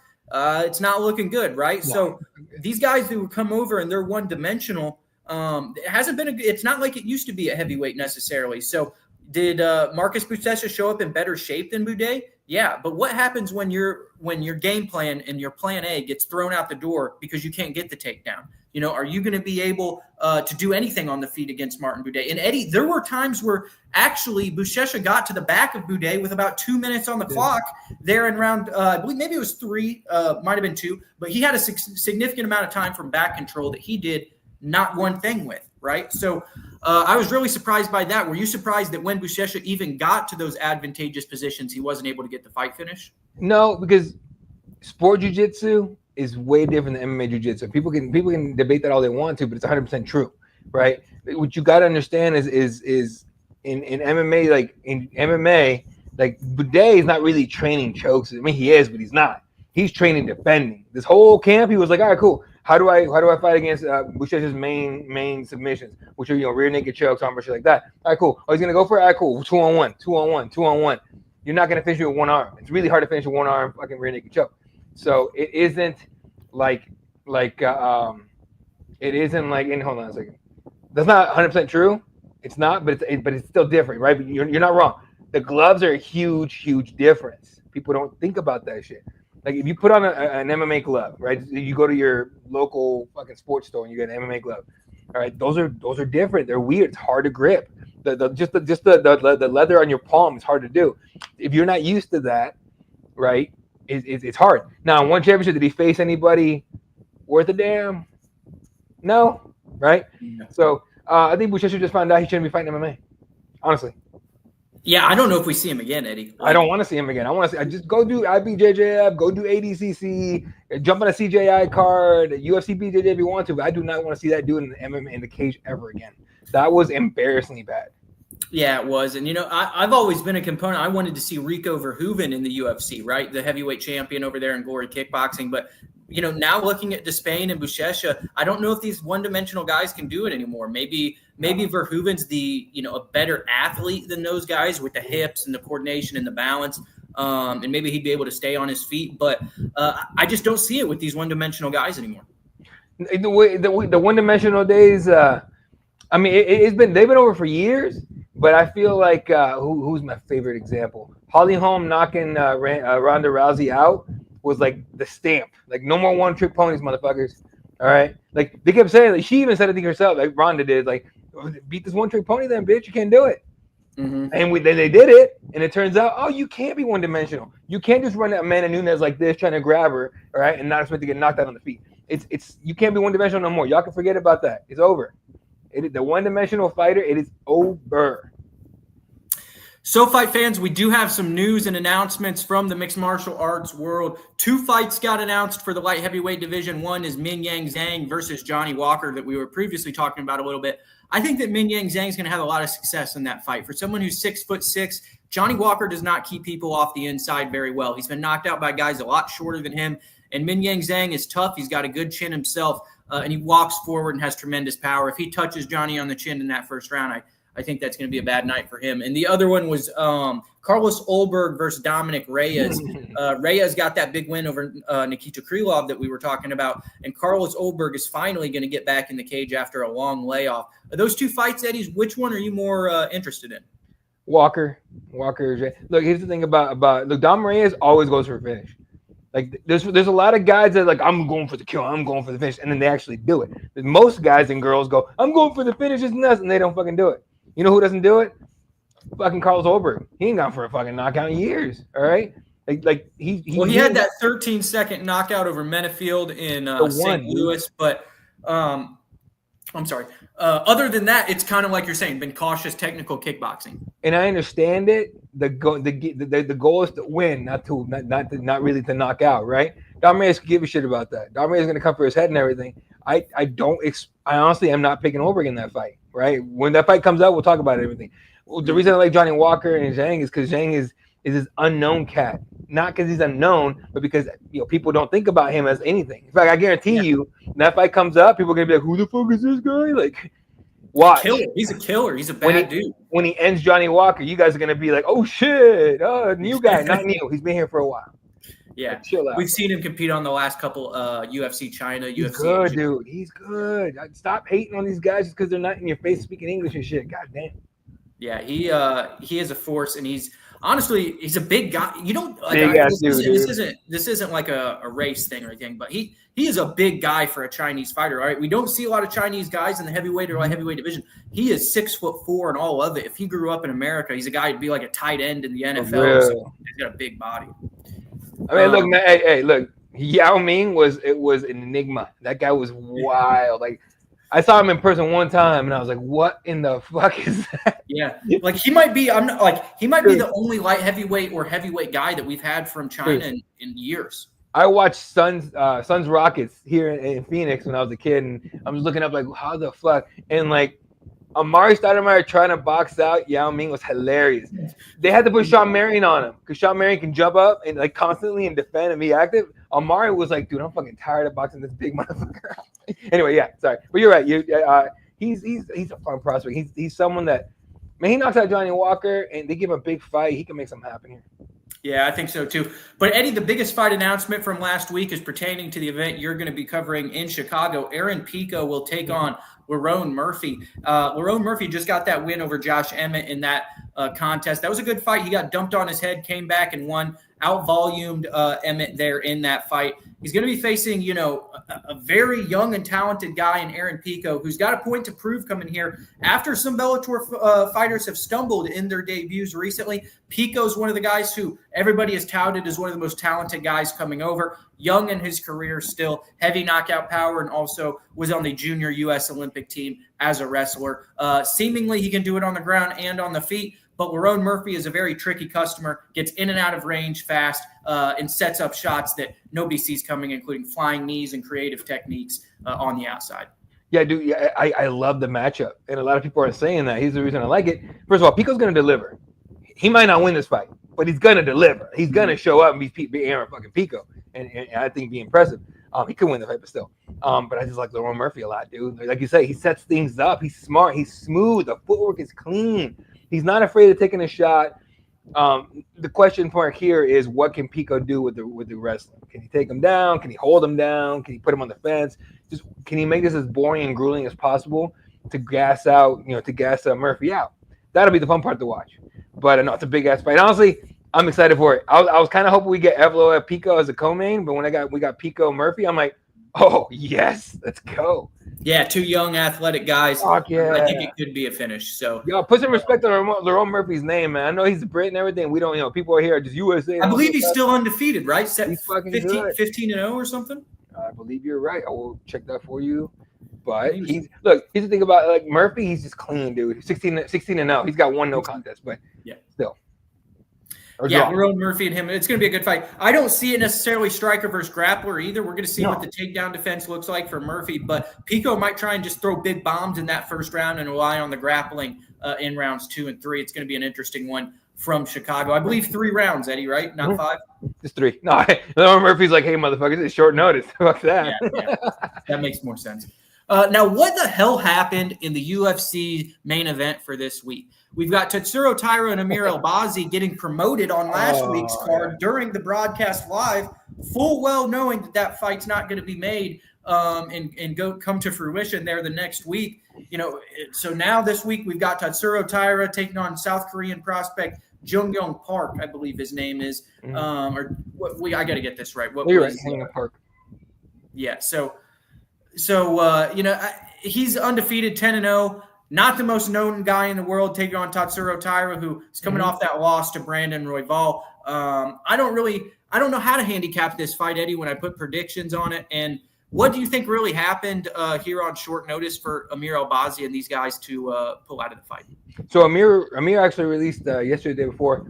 it's not looking good, right? No. So these guys who come over and they're one-dimensional, it's not like it used to be at heavyweight necessarily. So did Marcus Buchecha show up in better shape than Boudet? Yeah, but what happens when your game plan and your plan A gets thrown out the door because you can't get the takedown? Are you going to be able to do anything on the feet against Martin Boudet? And Eddie, there were times where actually Buchecha got to the back of Boudet with about 2 minutes on the clock there in round, I believe maybe it was 3, might have been 2, but he had a significant amount of time from back control that he did not one thing with. right? So I was really surprised by that. Were you surprised that when Buchecha even got to those advantageous positions, he wasn't able to get the fight finish? No, because sport jiu-jitsu is way different than MMA jiu-jitsu. People can debate that all they want to, but it's 100% true, right? What you got to understand is in MMA, like in MMA, like Boudet is not really training chokes. I mean, he is, but he's not. He's training defending. This whole camp, he was like, all right, cool. How do I fight against Buchecha's main submissions, which are rear naked chokes, arm shit like that? All right, cool. Oh, he's gonna go for it. All right, cool. 2-on-1. You're not gonna finish with one arm. It's really hard to finish with one arm, fucking rear naked choke. So it isn't like it isn't like. And hold on a second. That's not 100% true. It's not, but it's still different, right? But you're not wrong. The gloves are a huge difference. People don't think about that shit. Like if you put on an MMA glove, right? You go to your local fucking sports store and you get an MMA glove. All right, those are different. They're weird. It's hard to grip. The leather on your palm is hard to do. If you're not used to that, right? It's hard. Now, in one championship, did he face anybody worth a damn? No, right? Yeah. So I think Buchecha just found out he shouldn't be fighting MMA. Honestly. Yeah, I don't know if we see him again, Eddie. I don't want to see him again. I just go do IBJJF, go do ADCC, jump on a CJI card, UFC BJJ if you want to, but I do not want to see that dude in the MMA in the cage ever again. That was embarrassingly bad. Yeah, it was. And, I've always been a component. I wanted to see Rico Verhoeven in the UFC, right? The heavyweight champion over there in Glory Kickboxing. But, now looking at Despain and Buchecha, I don't know if these one-dimensional guys can do it anymore. Maybe Verhoeven's a better athlete than those guys with the hips and the coordination and the balance. And maybe he'd be able to stay on his feet. But I just don't see it with these one-dimensional guys anymore. The one-dimensional days, they've been over for years. But I feel like who's my favorite example? Holly Holm knocking Ronda Rousey out was like the stamp. Like no more one-trick ponies, motherfuckers. All right. Like they kept saying, like she even said, I think herself, like Ronda did, like beat this one-trick pony, then bitch, you can't do it. Mm-hmm. And they did it, and it turns out, oh, you can't be one-dimensional. You can't just run at Amanda Nunes like this, trying to grab her, all right, and not expect to get knocked out on the feet. It's you can't be one-dimensional no more. Y'all can forget about that. It's over. The one-dimensional fighter, it is over. So, fight fans, we do have some news and announcements from the mixed martial arts world. 2 fights got announced for the light heavyweight division. One is Minyang Zhang versus Johnny Walker that we were previously talking about a little bit. I think that Minyang Zhang is going to have a lot of success in that fight. For someone who's 6'6", Johnny Walker does not keep people off the inside very well. He's been knocked out by guys a lot shorter than him. And Minyang Zhang is tough. He's got a good chin himself, and he walks forward and has tremendous power. If he touches Johnny on the chin in that first round, I think that's going to be a bad night for him. And the other one was Carlos Olberg versus Dominic Reyes. Reyes got that big win over Nikita Krylov that we were talking about. And Carlos Olberg is finally going to get back in the cage after a long layoff. Those 2 fights, Eddie, which one are you more interested in? Walker. Look, here's the thing about Dom Reyes always goes for a finish. Like there's a lot of guys that like, I'm going for the kill, I'm going for the finish, and then they actually do it. Most guys and girls go, I'm going for the finish, it's nuts, and they don't fucking do it. You know who doesn't do it? Fucking Carlos Olberg. He ain't gone for a fucking knockout in years. All right. He had that 13-second knockout over Menefield in St. Louis, but I'm sorry. Other than that, it's kind of like you're saying, been cautious technical kickboxing. And I understand it. The goal is to win, not really to knock out, right? Dom Reyes could give a shit about that. Dom Reyes is gonna come for his head and everything. I honestly am not picking Olberg in that fight. Right? When that fight comes out, we'll talk about everything. Well, the reason I like Johnny Walker and Zhang is because Zhang is this unknown cat. Not because he's unknown, but because people don't think about him as anything. In fact, I guarantee you, when that fight comes up, people are gonna be like, "Who the fuck is this guy?" Like, watch. He's a killer. He's a bad dude. When he ends Johnny Walker, you guys are gonna be like, "Oh shit, new guy, not new. He's been here for a while." Yeah, like, chill out. We've seen him compete on the last couple UFC China, He's UFC. Good, dude. He's good. Stop hating on these guys just because they're not in your face speaking English and shit. God damn. Yeah, he is a force, and he's a big guy. You don't like this isn't like a race thing or anything, but he is a big guy for a Chinese fighter. All right, we don't see a lot of Chinese guys in the heavyweight or light heavyweight division. He is 6'4" and all of it. If he grew up in America, he's a guy who'd be like a tight end in the NFL. So he's got a big body. I mean, look, man. Hey, look. Yao Ming was an enigma. That guy was wild. Like I saw him in person one time, and I was like, "What in the fuck is that?" Yeah, like he might be. I'm not like he might be the only light heavyweight or heavyweight guy that we've had from China in years. I watched Suns Rockets here in Phoenix when I was a kid, and I'm just looking up like, how the fuck? And like Amari Stoudemire trying to box out Yao Ming was hilarious. They had to put Sean Marion on him because Sean Marion can jump up and like constantly and defend and be active. Amari was like, dude, I'm fucking tired of boxing this big motherfucker. Anyway, yeah, sorry, but you're right. He's a fun prospect. He's someone that, man, he knocks out Johnny Walker and they give him a big fight. He can make something happen here. Yeah, I think so too. But Eddie, the biggest fight announcement from last week is pertaining to the event you're going to be covering in Chicago. Aaron Pico will take on Lerone Murphy. Lerone Murphy just got that win over Josh Emmett in that contest. That was a good fight. He got dumped on his head, came back and won, out-volumed Emmett there in that fight. He's going to be facing, a very young and talented guy in Aaron Pico, who's got a point to prove coming here. After some Bellator fighters have stumbled in their debuts recently, Pico's one of the guys who everybody has touted as one of the most talented guys coming over. Young in his career still, heavy knockout power, and also was on the junior U.S. Olympic team as a wrestler. Seemingly he can do it on the ground and on the feet. But Lerone Murphy is a very tricky customer, gets in and out of range fast, and sets up shots that nobody sees coming, including flying knees and creative techniques on the outside. Yeah, dude, yeah, I love the matchup. And a lot of people are saying that. He's the reason I like it. First of all, Pico's going to deliver. He might not win this fight, but he's going to deliver. He's going to show up and be Aaron fucking Pico. And I think be impressive. He could win the fight, but still. But I just like Lerone Murphy a lot, dude. Like you say, he sets things up. He's smart. He's smooth. The footwork is clean. He's not afraid of taking a shot. The question mark here is, what can Pico do with the wrestling? Can he take him down? Can he hold him down? Can he put him on the fence? Just can he make this as boring and grueling as possible to gas Murphy out? That'll be the fun part to watch. But no, it's a big ass fight. Honestly, I'm excited for it. I was kind of hoping we get Evlo at Pico as a co-main, but when we got Pico Murphy, I'm like, oh yes, let's go. Yeah, two young athletic guys. Fuck yeah. I think it could be a finish. So yo, put some respect on Lerone Murphy's name, man. I know he's a Brit and everything. We don't, people are here are just USA. I believe he's still undefeated, right? He's fucking 15-0 or something. I believe you're right. I will check that for you. But here's the thing about like Murphy, he's just clean, dude. 16-0. He's got one no contest, but yeah, still. Lerone Murphy and him. It's going to be a good fight. I don't see it necessarily striker versus grappler either. We're going to see what the takedown defense looks like for Murphy, but Pico might try and just throw big bombs in that first round and rely on the grappling in rounds 2 and 3. It's going to be an interesting one from Chicago. I believe 3 rounds, Eddie, right? Not 5? Just 3. No, Lerone Murphy's like, hey, motherfuckers, it's short notice. Fuck that. Yeah. That makes more sense. Now, what the hell happened in the UFC main event for this week? We've got Tatsuro Taira and Amir Albazi getting promoted on last week's card during the broadcast live, full well knowing that fight's not going to be made and come to fruition there the next week. So now this week we've got Tatsuro Taira taking on South Korean prospect Jung-Young Park, I believe his name is. I got to get this right. You're right, Jung-Young Park. Yeah, So, he's undefeated, 10-0, not the most known guy in the world, taking on Tatsuro Taira, who is coming off that loss to Brandon Royval. I don't know how to handicap this fight, Eddie, when I put predictions on it. And what do you think really happened here on short notice for Amir Albazi and these guys to pull out of the fight? So Amir actually released yesterday, the day before.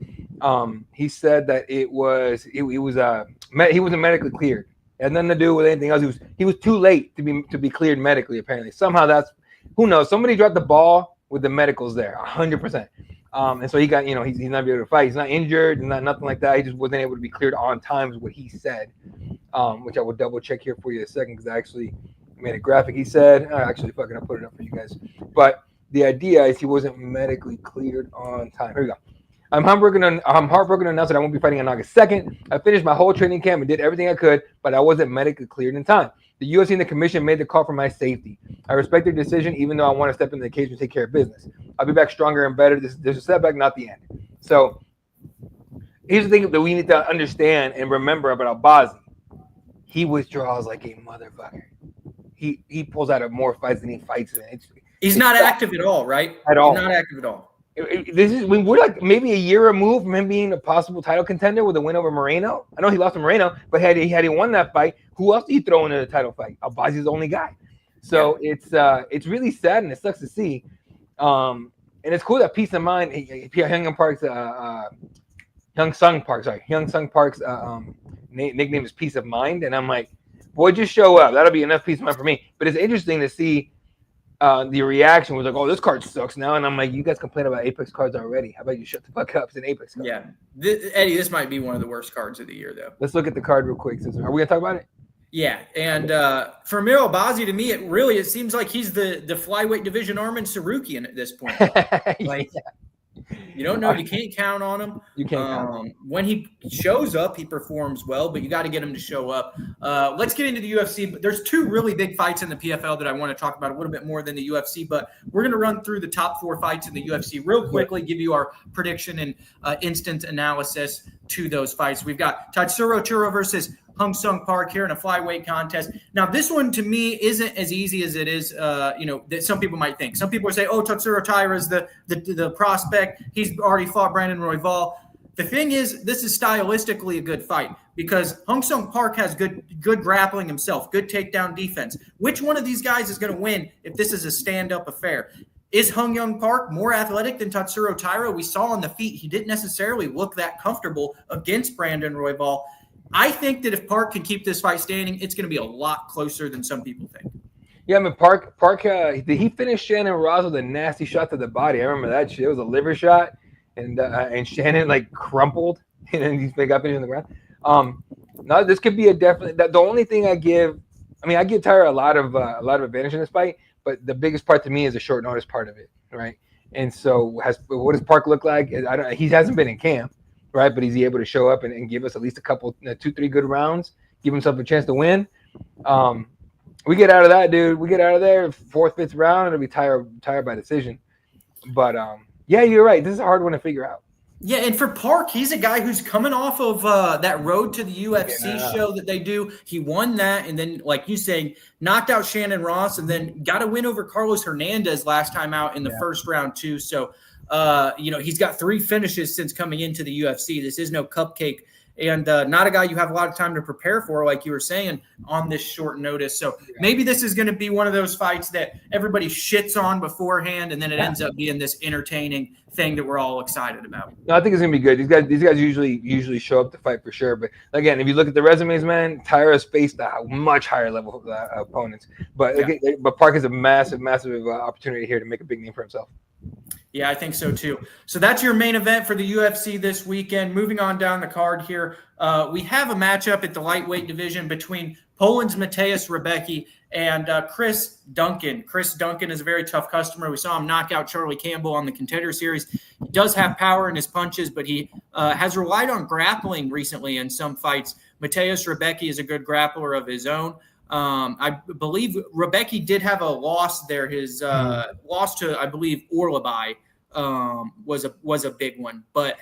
He said that he wasn't medically cleared. It had nothing to do with anything else. He was too late to be cleared medically. Apparently, somehow that's, who knows. Somebody dropped the ball with the medicals there, 100%. And so he got, he's not able to fight. He's not injured, nothing like that. He just wasn't able to be cleared on time, is what he said. Which I will double check here for you in a second because I actually made a graphic. He said, I'll put it up for you guys. But the idea is he wasn't medically cleared on time. Here we go. I'm heartbroken to announce that I won't be fighting on August 2nd. I finished my whole training camp and did everything I could, but I wasn't medically cleared in time. The UFC and the commission made the call for my safety. I respect their decision, even though I want to step into the cage and take care of business. I'll be back stronger and better. There's a setback, not the end. So here's the thing that we need to understand and remember about Albazi. He withdraws like a motherfucker. He pulls out of more fights than he fights in. He's not active at all, right? At all. He's not active at all. We're like maybe a year removed from him being a possible title contender with a win over Moreno. I know he lost to Moreno, but had he won that fight, who else did he throw into the title fight? Albazi's the only guy. So it's really sad and it sucks to see. And it's cool that Peace of Mind, Hyung Sung Park's nickname is Peace of Mind, and I'm like, boy, just show up. That'll be enough peace of mind for me. But it's interesting to see the reaction was like, oh, this card sucks now, and I'm like, you guys complain about Apex cards already. How about you shut the fuck up? It's an Apex card. Yeah, Eddie, this might be one of the worst cards of the year, though. Let's look at the card real quick. Are we gonna talk about it? Yeah, and for Amir Albazi, to me, it seems like he's the flyweight division Armin Sarukian at this point. Like, you don't know, you can't count on him. You can't count on him. When he shows up, he performs well, but you got to get him to show up. Let's get into the UFC. But there's two really big fights in the PFL that I want to talk about a little bit more than the UFC, but we're going to run through the top 4 fights in the UFC real quickly, give you our prediction and instant analysis to those fights. We've got Tatsuro Chura versus Hung Sung Park here in a flyweight contest. Now, this one to me isn't as easy as it is, that some people might think. Some people say, oh, Tatsuro Taira is the prospect. He's already fought Brandon Royval. The thing is, this is stylistically a good fight because Hung Sung Park has good grappling himself, good takedown defense. Which one of these guys is going to win if this is a stand-up affair? Is Hung Sung Park more athletic than Tatsuro Taira? We saw on the feet he didn't necessarily look that comfortable against Brandon Royval. I think that if Park can keep this fight standing, it's going to be a lot closer than some people think. Yeah, I mean, Park, did he finish Shannon Ross with a nasty shot to the body? I remember that shit. It was a liver shot, and Shannon like crumpled, and then he got finished on the ground. No, this could be a definite. The only thing I give Tyra a lot of advantage in this fight, but the biggest part to me is the short notice part of it, right? And so, what does Park look like? He hasn't been in camp. Right, but he's able to show up and give us at least a couple, 2-3 good rounds, give himself a chance to win. We get out of that, dude. We get out of there, 4th, 5th round, it'll be tired by decision. But yeah, you're right. This is a hard one to figure out. Yeah, and for Park, he's a guy who's coming off of that road to the UFC show that they do. He won that, and then, like you saying, knocked out Shannon Ross, and then got a win over Carlos Hernandez last time out in the first round too. So. He's got 3 finishes since coming into the UFC. This is no cupcake and not a guy you have a lot of time to prepare for, like you were saying, on this short notice. So maybe this is going to be one of those fights that everybody shits on beforehand, and then it ends up being this entertaining thing that we're all excited about. No, I think it's going to be good. These guys usually show up to fight for sure. But again, if you look at the resumes, man, Tyra's faced a much higher level of opponents. But Park has a massive opportunity here to make a big name for himself. Yeah, I think so too. So that's your main event for the UFC this weekend. Moving on down the card here, we have a matchup at the lightweight division between Poland's Mateusz Rebecki and Chris Duncan. Chris Duncan is a very tough customer. We saw him knock out Charlie Campbell on the Contender Series. He does have power in his punches, but he has relied on grappling recently in some fights. Mateusz Rebecki is a good grappler of his own. I believe Rebecki did have a loss there. His loss to, I believe, Orlabai was a big one. But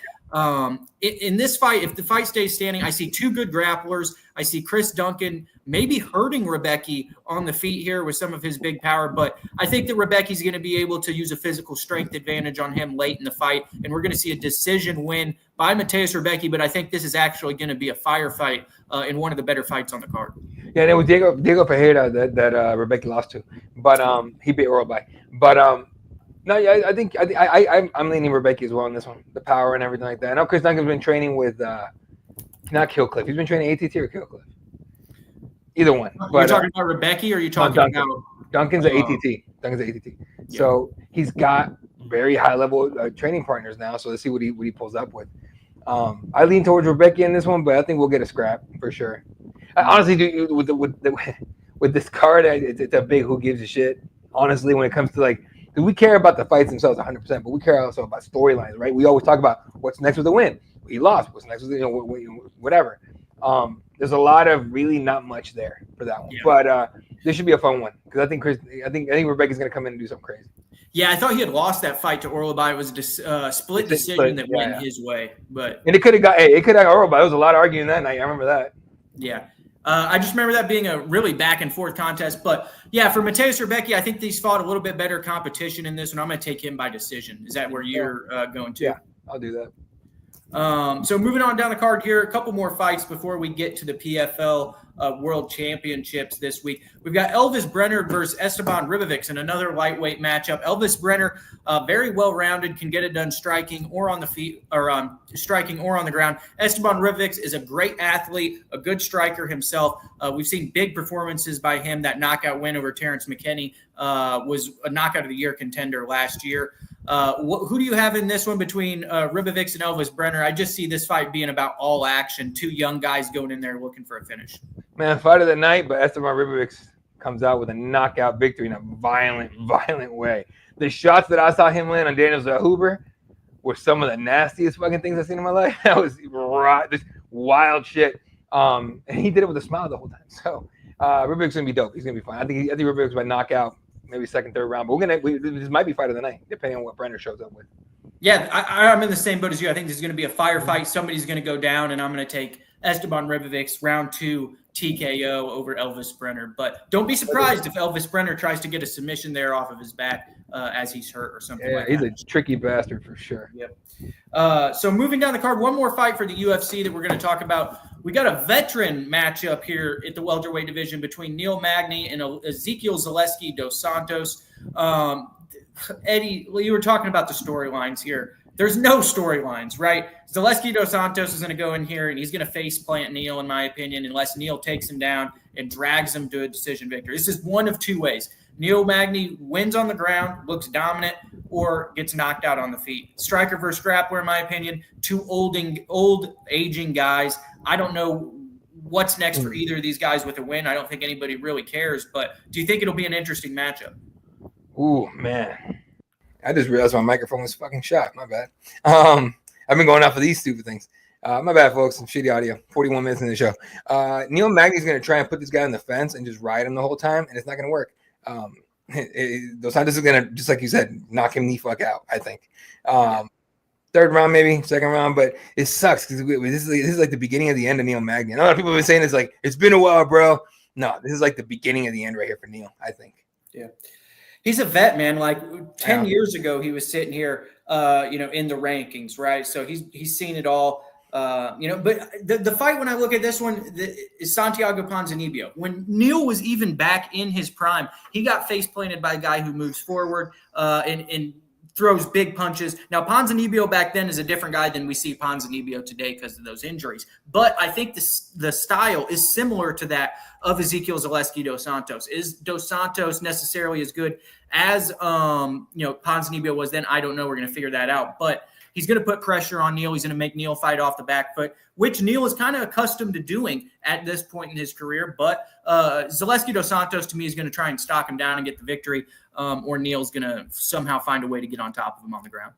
in this fight, if the fight stays standing, I see 2 good grapplers. I see Chris Duncan maybe hurting Rebecki on the feet here with some of his big power. But I think that Rebecki's going to be able to use a physical strength advantage on him late in the fight. And we're going to see a decision win by Mateusz Rebecki. But I think this is actually going to be a firefight in one of the better fights on the card. Yeah, and it was Diego Pereira that Rebecki lost to. But he beat Orlabai. But no, yeah, I think I'm leaning Rebecki as well on this one. The power and everything like that. I know Chris Duncan's been training with not Killcliff. He's been training ATT or Killcliff. Either one. You're talking about Rebecki, or are you talking about Duncan's at ATT? Duncan's at ATT. Yeah. So he's got very high level training partners now. So let's see what he pulls up with. I lean towards Rebecki in this one, but I think we'll get a scrap for sure. I honestly, with this card, it's a big who gives a shit. Honestly, when it comes to we care about the fights themselves 100%, but we care also about storylines, right? We always talk about what's next with the win. He lost. What's next with whatever. There's a lot of really not much there for that one, but this should be a fun one because I think Rebecki's gonna come in and do something crazy. Yeah, I thought he had lost that fight to Orlabai. It was a split decision that went his way, and it could have got Orlabai. There was a lot of arguing that night. I remember that. Yeah. I just remember that being a really back and forth contest. But yeah, for Mateusz Rebecki, I think he's fought a little bit better competition in this one. I'm going to take him by decision. Is that where you're going to? Yeah, I'll do that. So moving on down the card here, a couple more fights before we get to the PFL. world championships this week. We've got Elvis Brenner versus Esteban Ribovics in another lightweight matchup. Elvis Brenner, very well-rounded, can get it done striking or on the feet, or striking or on the ground. Esteban Ribovics is a great athlete, a good striker himself. We've seen big performances by him. That knockout win over Terrence McKinney was a knockout of the year contender last year. Who do you have in this one between Ribovics and Elvis Brenner? I just see this fight being about all action. Two young guys going in there looking for a finish. Man, fight of the night, but Esteban Ribovics comes out with a knockout victory in a violent way. The shots that I saw him land on Daniel Zellhuber were some of the nastiest fucking things I've seen in my life. That was just wild shit. And he did it with a smile the whole time. So Ribovics gonna be dope. He's gonna be fine. I think Ribovics by knockout, maybe second, third round. But this might be fight of the night, depending on what Brenner shows up with. Yeah, I'm in the same boat as you. I think this is going to be a firefight. Somebody's going to go down, and I'm going to take Esteban Ribovics round 2 TKO over Elvis Brenner. But don't be surprised if Elvis Brenner tries to get a submission there off of his back as he's hurt or something like that. Yeah, he's a tricky bastard for sure. Yep. So moving down the card, one more fight for the UFC that we're going to talk about. We got a veteran matchup here at the welterweight division between Neil Magny and Ezekiel Zaleski dos Santos. Eddie, you were talking about the storylines here. There's no storylines, right? Zaleski dos Santos is going to go in here and he's going to face plant Neil, in my opinion, unless Neil takes him down and drags him to a decision victory. This is one of two ways. Neil Magny wins on the ground, looks dominant, or gets knocked out on the feet. Striker versus grappler, in my opinion, two old aging guys. I don't know what's next for either of these guys with a win. I don't think anybody really cares, but do you think it'll be an interesting matchup? Ooh, man. I just realized my microphone was fucking shot. My bad. I've been going out for these stupid things. My bad, folks. Some shitty audio. 41 minutes in the show. Neil Magny's going to try and put this guy on the fence and just ride him the whole time, and it's not going to work. Dos Santos is going to, just like you said, knock him the fuck out, I think. Third round, maybe, second round, but it sucks because this is like the beginning of the end of Neil Magny. And a lot of people have been saying it's like, it's been a while, bro. No, this is like the beginning of the end right here for Neil, I think. Yeah. He's a vet, man. Like 10 years ago, he was sitting here, in the rankings, right? So he's seen it all, But the fight, when I look at this one, is Santiago Ponzinibbio. When Neil was even back in his prime, he got face planted by a guy who moves forward and throws big punches. Now, Ponzinibbio back then is a different guy than we see Ponzinibbio today because of those injuries. But I think the style is similar to that of Ezekiel Zaleski dos Santos. Is dos Santos necessarily as good as Ponzinibbio was then? I don't know. We're going to figure that out. But he's going to put pressure on Neil. He's going to make Neil fight off the back foot, which Neil is kind of accustomed to doing at this point in his career. But Zaleski dos Santos, to me, is going to try and stalk him down and get the victory, or Neil's going to somehow find a way to get on top of him on the ground.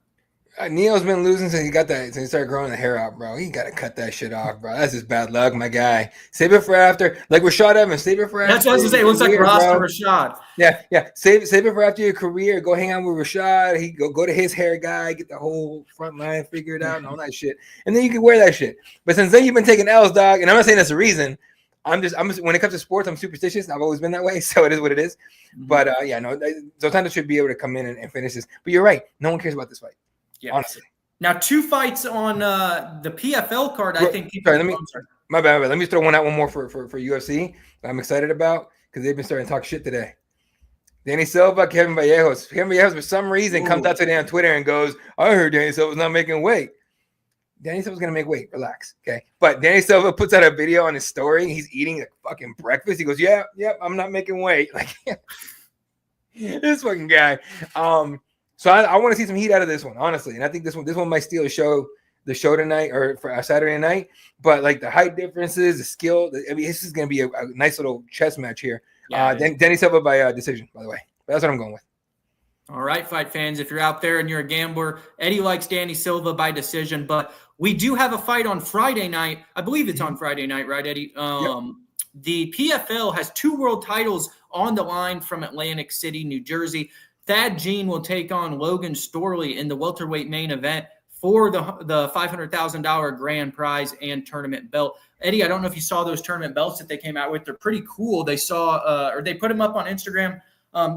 Neil's been losing since he started growing the hair out, bro. He got to cut that shit off, bro. That's just bad luck, my guy. Save it for after. Like Rashad Evans, save it for after. That's what I was going to say. It looks like roster Rashad. Yeah. Save it for after your career. Go hang out with Rashad. He go to his hair guy, get the whole front line figured out and all that shit. And then you can wear that shit. But since then you've been taking L's, dog, and I'm not saying that's the reason. I'm just when it comes to sports, I'm superstitious. I've always been that way, so it is what it is. But Zoltano should be able to come in and finish this. But you're right. No one cares about this fight. Yeah. Honestly. Now, 2 fights on the PFL card. I think people. Sorry, my bad. Let me throw one more for UFC. I'm excited about because they've been starting to talk shit today. Danny Silva, Kevin Vallejos. Kevin Vallejos, for some reason, comes out today on Twitter and goes, "I heard Danny Silva's not making weight." Danny Silva's gonna make weight. Relax, okay? But Danny Silva puts out a video on his story. He's eating a fucking breakfast. He goes, "Yeah, I'm not making weight." Like this fucking guy. So I want to see some heat out of this one, honestly. And I think this one might steal the show tonight or for Saturday night. But like the height differences, the skill, this is going to be a nice little chess match here. Yeah, Danny Silva by decision, by the way. But that's what I'm going with. All right, fight fans, if you're out there and you're a gambler, Eddie likes Danny Silva by decision. But we do have a fight on Friday night. I believe it's on Friday night, right, Eddie? Yep. The PFL has 2 world titles on the line from Atlantic City, New Jersey. Thad Jean will take on Logan Storley in the welterweight main event for the $500,000 grand prize and tournament belt. Eddie, I don't know if you saw those tournament belts that they came out with. They're pretty cool. They they put them up on Instagram.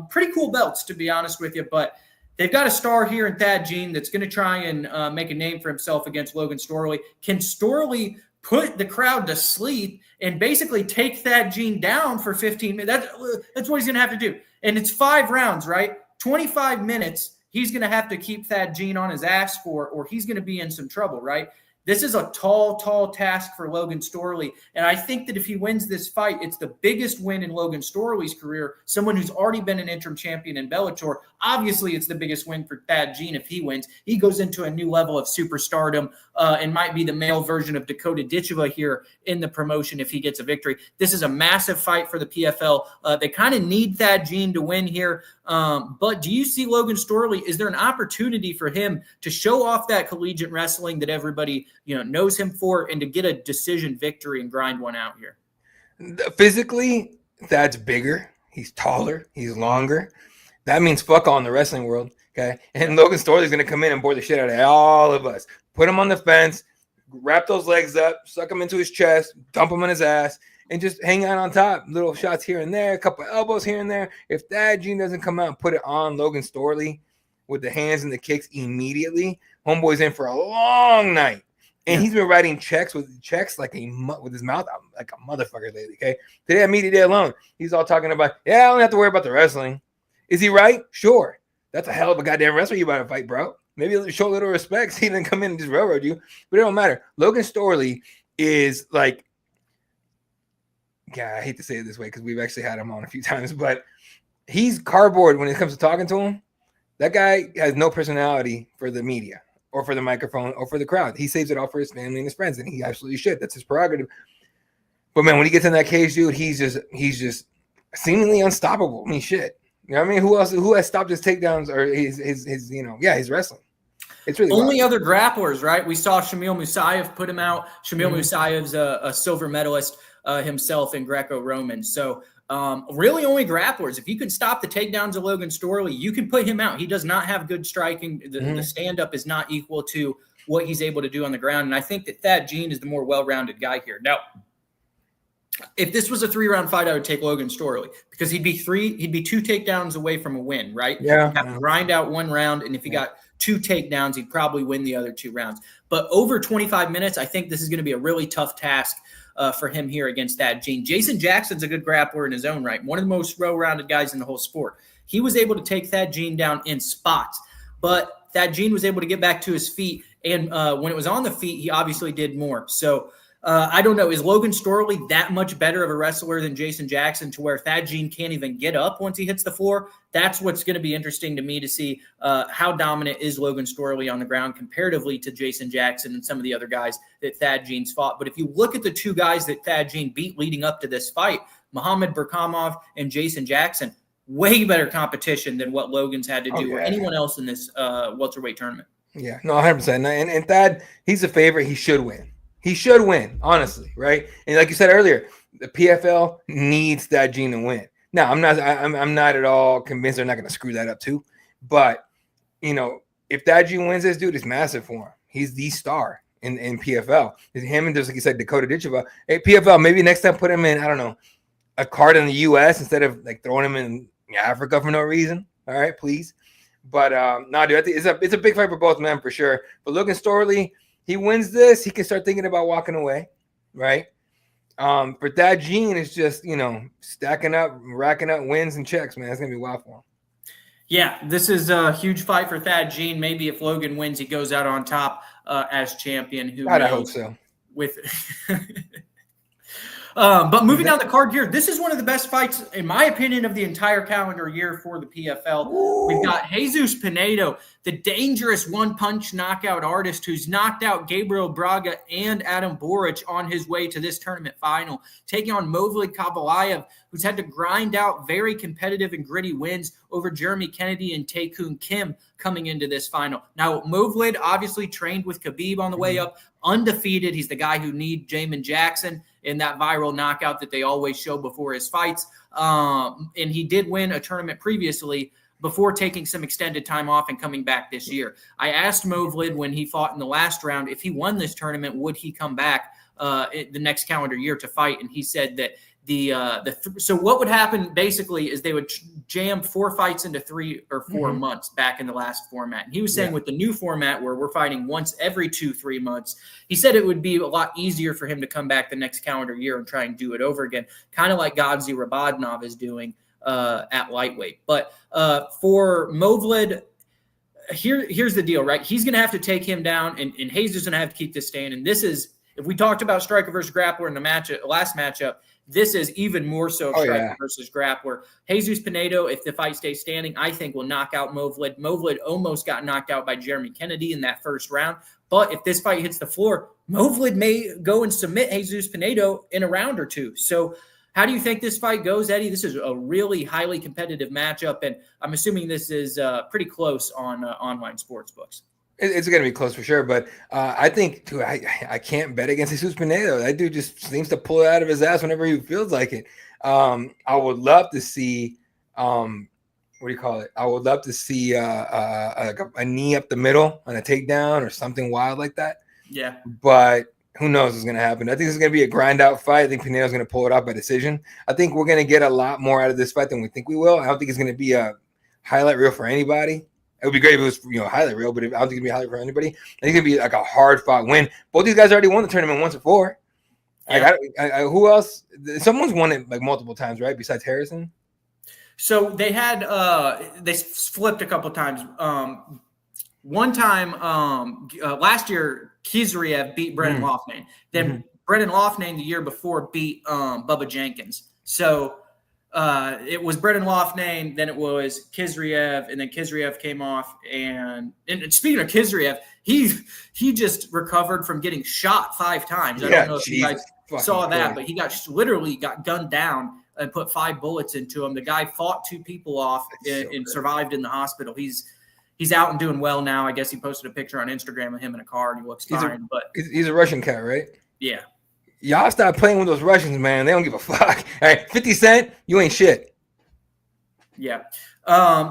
Pretty cool belts, to be honest with you. But they've got a star here in Thad Jean that's going to try and make a name for himself against Logan Storley. Can Storley put the crowd to sleep and basically take Thad Gene down for 15 minutes. That's what he's going to have to do. And it's 5 rounds, right? 25 minutes he's going to have to keep Thad Gene on his ass for, or he's going to be in some trouble, right? This is a tall task for Logan Storley. And I think that if he wins this fight, it's the biggest win in Logan Storley's career, someone who's already been an interim champion in Bellator. Obviously, it's the biggest win for Thad Gene if he wins. He goes into a new level of superstardom and might be the male version of Dakota Ditcheva here in the promotion if he gets a victory. This is a massive fight for the PFL. They kind of need Thad Gene to win here. But do you see Logan Storley? Is there an opportunity for him to show off that collegiate wrestling that everybody knows him for, and to get a decision victory and grind one out here? Physically, Thad's bigger. He's taller. He's longer. That means fuck all in the wrestling world, okay? And Logan Storley's going to come in and bore the shit out of all of us. Put him on the fence, wrap those legs up, suck him into his chest, dump him on his ass, and just hang out on top. Little shots here and there, a couple of elbows here and there. If Thad Gene doesn't come out and put it on Logan Storley with the hands and the kicks immediately, homeboy's in for a long night. And he's been writing checks with his mouth out like a motherfucker lately, okay? Today, media day alone, he's all talking about, I don't have to worry about the wrestling. Is he right? Sure. That's a hell of a goddamn wrestler you about to fight, bro. Maybe show a little respect. He didn't come in and just railroad you. But it don't matter. Logan Storley is like, I hate to say it this way because we've actually had him on a few times, but he's cardboard when it comes to talking to him. That guy has no personality for the media or for the microphone or for the crowd. He saves it all for his family and his friends, and he absolutely should. That's his prerogative. But man, when he gets in that cage, dude, he's just seemingly unstoppable. I mean, shit. You know what I mean? Who has stopped his takedowns or his wrestling? It's really only wild. Other grapplers, right? We saw Shamil Musayev put him out. Shamil Musayev's a silver medalist himself in Greco-Roman. So really only grapplers. If you can stop the takedowns of Logan Storley, you can put him out. He does not have good striking. The stand-up is not equal to what he's able to do on the ground. And I think that Thad Gene is the more well-rounded guy here. Now, if this was a 3-round fight, I would take Logan Storley because he'd be 2 takedowns away from a win, right? Yeah. He'd have to grind out 1 round, and if he got 2 takedowns, he'd probably win the other 2 rounds. But over 25 minutes, I think this is going to be a really tough task for him here against Thad Gene. Jason Jackson's a good grappler in his own right, one of the most well-rounded guys in the whole sport. He was able to take Thad Gene down in spots, but Thad Gene was able to get back to his feet, and when it was on the feet, he obviously did more. So I don't know. Is Logan Storley that much better of a wrestler than Jason Jackson to where Thad Gene can't even get up once he hits the floor? That's what's going to be interesting to me to see how dominant is Logan Storley on the ground comparatively to Jason Jackson and some of the other guys that Thad Gene's fought. But if you look at the 2 guys that Thad Gene beat leading up to this fight, Muhammad Burkamov and Jason Jackson, way better competition than what Logan's had to do or anyone else in this welterweight tournament. Yeah, no, 100%. And Thad, he's a favorite. He should win. He should win, honestly, right? And like you said earlier, the PFL needs Thad Gene to win. Now, I'm not at all convinced they're not going to screw that up too. But if Thad Gene wins this, dude, it's massive for him. He's the star in PFL. It's him and just like you said, Dakota Ditcheva. Hey, PFL, maybe next time put him in, I don't know, a card in the U.S. instead of like throwing him in Africa for no reason. All right, please. But no, dude, I think it's a big fight for both men for sure. But Logan Storley, he wins this, he can start thinking about walking away, right? For Thad Gene, it's just, stacking up, racking up wins and checks, man. It's going to be wild for him. Yeah, this is a huge fight for Thad Gene. Maybe if Logan wins, he goes out on top as champion. I hope so. But moving down the card here, this is one of the best fights, in my opinion, of the entire calendar year for the PFL. Ooh. We've got Jesus Pinedo, the dangerous one-punch knockout artist who's knocked out Gabriel Braga and Adam Boric on his way to this tournament final, taking on Movlid Kovalaev, who's had to grind out very competitive and gritty wins over Jeremy Kennedy and Tae-Kun Kim coming into this final. Now, Movlid obviously trained with Khabib on the way up, undefeated. He's the guy who kneed Jamin Jackson in that viral knockout that they always show before his fights. And he did win a tournament previously before taking some extended time off and coming back this year. I asked Movlid when he fought in the last round, if he won this tournament, would he come back the next calendar year to fight? And he said that So what would happen basically is they would jam 4 fights into 3 or 4 months back in the last format. And he was saying with the new format where we're fighting once every 2-3 months, he said it would be a lot easier for him to come back the next calendar year and try and do it over again, kind of like Godzi Rabadnov is doing at lightweight. But for Movlid, here's the deal, right? He's going to have to take him down, and Jesus is going to have to keep this stand. And this is, if we talked about striker versus grappler in the last matchup, this is even more so striker versus grappler. Jesus Pinedo, if the fight stays standing, I think will knock out Movlid. Movlid almost got knocked out by Jeremy Kennedy in that first round. But if this fight hits the floor, Movlid may go and submit Jesus Pinedo in a round or 2. So how do you think this fight goes, Eddie? This is a really highly competitive matchup, and I'm assuming this is pretty close on online sports books. It's going to be close for sure, but I think too, I can't bet against Jesus Pinedo. That dude just seems to pull it out of his ass whenever he feels like it. I would love to see, what do you call it? I would love to see a knee up the middle on a takedown or something wild like that. Yeah, but who knows what's going to happen? I think this is going to be a grind out fight. I think Pinedo's going to pull it off by decision. I think we're going to get a lot more out of this fight than we think we will. I don't think it's going to be a highlight reel for anybody. It would be great if it was, highlight reel, but I don't think it'd be a highlight for anybody. I think it'd be like a hard fought win. Both these guys already won the tournament once before. Yeah. Who else? Someone's won it like multiple times, right? Besides Harrison. So they had they flipped a couple times. One time last year, Kizriev beat Brendan Loughnane. Then Brendan Loughnane the year before beat Bubba Jenkins. So it was Brendan Loughnane, then it was Kizriev, and then Kizriev came off. And speaking of Kizriev, he just recovered from getting shot 5 times. I don't know if you guys saw that, but he literally got gunned down and put 5 bullets into him. The guy fought 2 people off and survived in the hospital. He's out and doing well now. I guess he posted a picture on Instagram of him in a car, and he looks fine. But he's a Russian cat, right? Yeah. Y'all stop playing with those Russians, man. They don't give a fuck. All right, 50 Cent, you ain't shit. Yeah.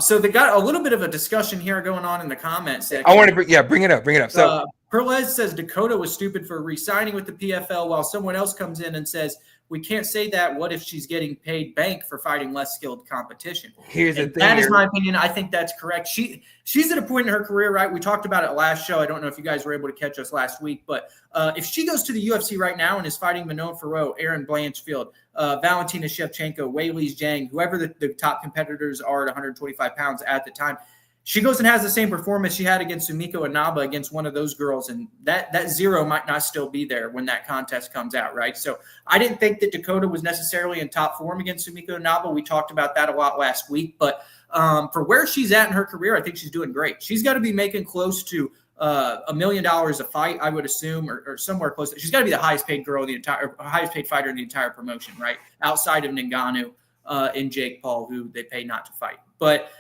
So they got a little bit of a discussion here going on in the comments section. I want to bring it up. So Perlez says Dakota was stupid for re-signing with the PFL, while someone else comes in and says, we can't say that. What if she's getting paid bank for fighting less skilled competition? Here's the thing. That is my opinion. I think that's correct. She's at a point in her career, right? We talked about it last show. I don't know if you guys were able to catch us last week, but if she goes to the UFC right now and is fighting Manon Fiorot, Erin Blanchfield, Valentina Shevchenko, Weili Zhang, whoever the top competitors are at 125 pounds at the time, she goes and has the same performance she had against Sumiko Inaba against one of those girls, and that 0 might not still be there when that contest comes out, right? So I didn't think that Dakota was necessarily in top form against Sumiko Inaba. We talked about that a lot last week, but for where she's at in her career, I think she's doing great. She's got to be making close to $1 million a fight, I would assume, or somewhere close. She's got to be the highest paid highest paid fighter in the entire promotion, right? Outside of Ngannou and Jake Paul, who they pay not to fight. But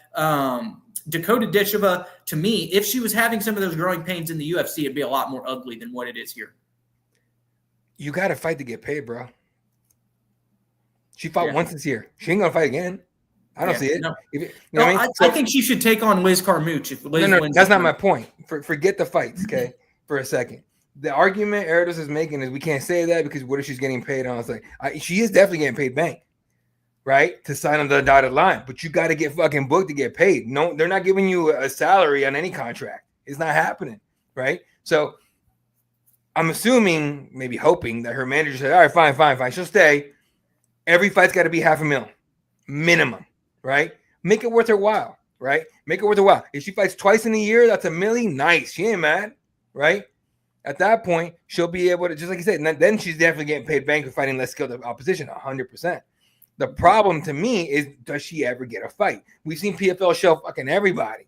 Dakota Ditcheva, to me, if she was having some of those growing pains in the UFC, it'd be a lot more ugly than what it is here. You got to fight to get paid, bro. She fought once this year. She ain't going to fight again. I don't see it. No. What I mean? I think she should take on Liz Carmouche. If Liz wins, that's not my point. Forget the fights, okay, for a second. The argument Erdos is making is we can't say that because what if she's getting paid on? It's like, she is definitely getting paid bank, right, to sign on the dotted line. But you got to get fucking booked to get paid. No, they're not giving you a salary on any contract. It's not happening, right? So I'm assuming, maybe hoping, that her manager said, all right, fine. She'll stay. Every fight's got to be $500,000 minimum, right? Make it worth her while, right? Make it worth her while. If she fights twice in a year, that's $1 million. Nice. She ain't mad, right? At that point, she'll be able to, just like you said, then she's definitely getting paid bank for fighting less skilled opposition, 100%. The problem to me is, does she ever get a fight? We've seen PFL show fucking everybody,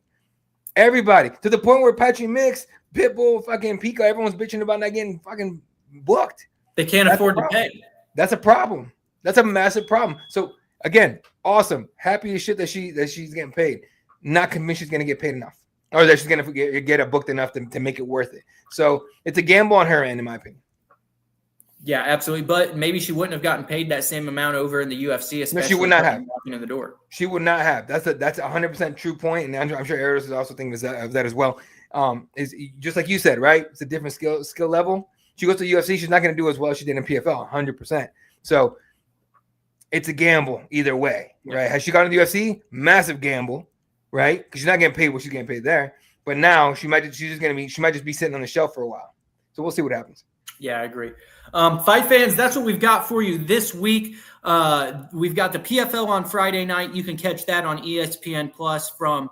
to the point where Patrick Mix, Pitbull, fucking Pico, everyone's bitching about not getting fucking booked. They can't afford to pay. That's a problem. That's a massive problem. So again, awesome, happy as shit that she's getting paid. Not convinced she's gonna get paid enough, or that she's gonna get it booked enough to make it worth it. So it's a gamble on her end, in my opinion. Yeah, absolutely. But maybe she wouldn't have gotten paid that same amount over in the UFC, especially she would not have walking in the door. She would not have. That's a 100% true point, and I'm sure Eros is also thinking of that as well. Is just like you said, right? It's a different skill level. She goes to UFC, she's not going to do as well as she did in PFL, 100%. So it's a gamble either way, right? Has she gone to the UFC? Massive gamble, right? Because she's not getting paid what she's getting paid there. But now she might just be sitting on the shelf for a while. So we'll see what happens. Yeah, I agree. Fight fans, that's what we've got for you this week. We've got the PFL on Friday night. You can catch that on ESPN Plus from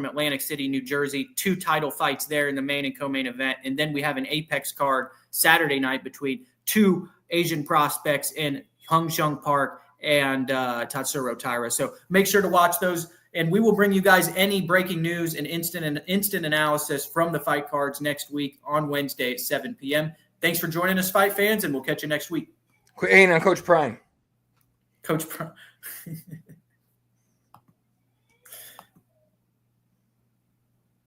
Atlantic City, New Jersey. 2 title fights there in the main and co-main event. And then we have an Apex card Saturday night between 2 Asian prospects in Hung Shung Park and Tatsuro Taira. So make sure to watch those. And we will bring you guys any breaking news and instant analysis from the fight cards next week on Wednesday at 7 p.m. Thanks for joining us, fight fans, and we'll catch you next week. Quit hating on Coach Prime. Coach Prime.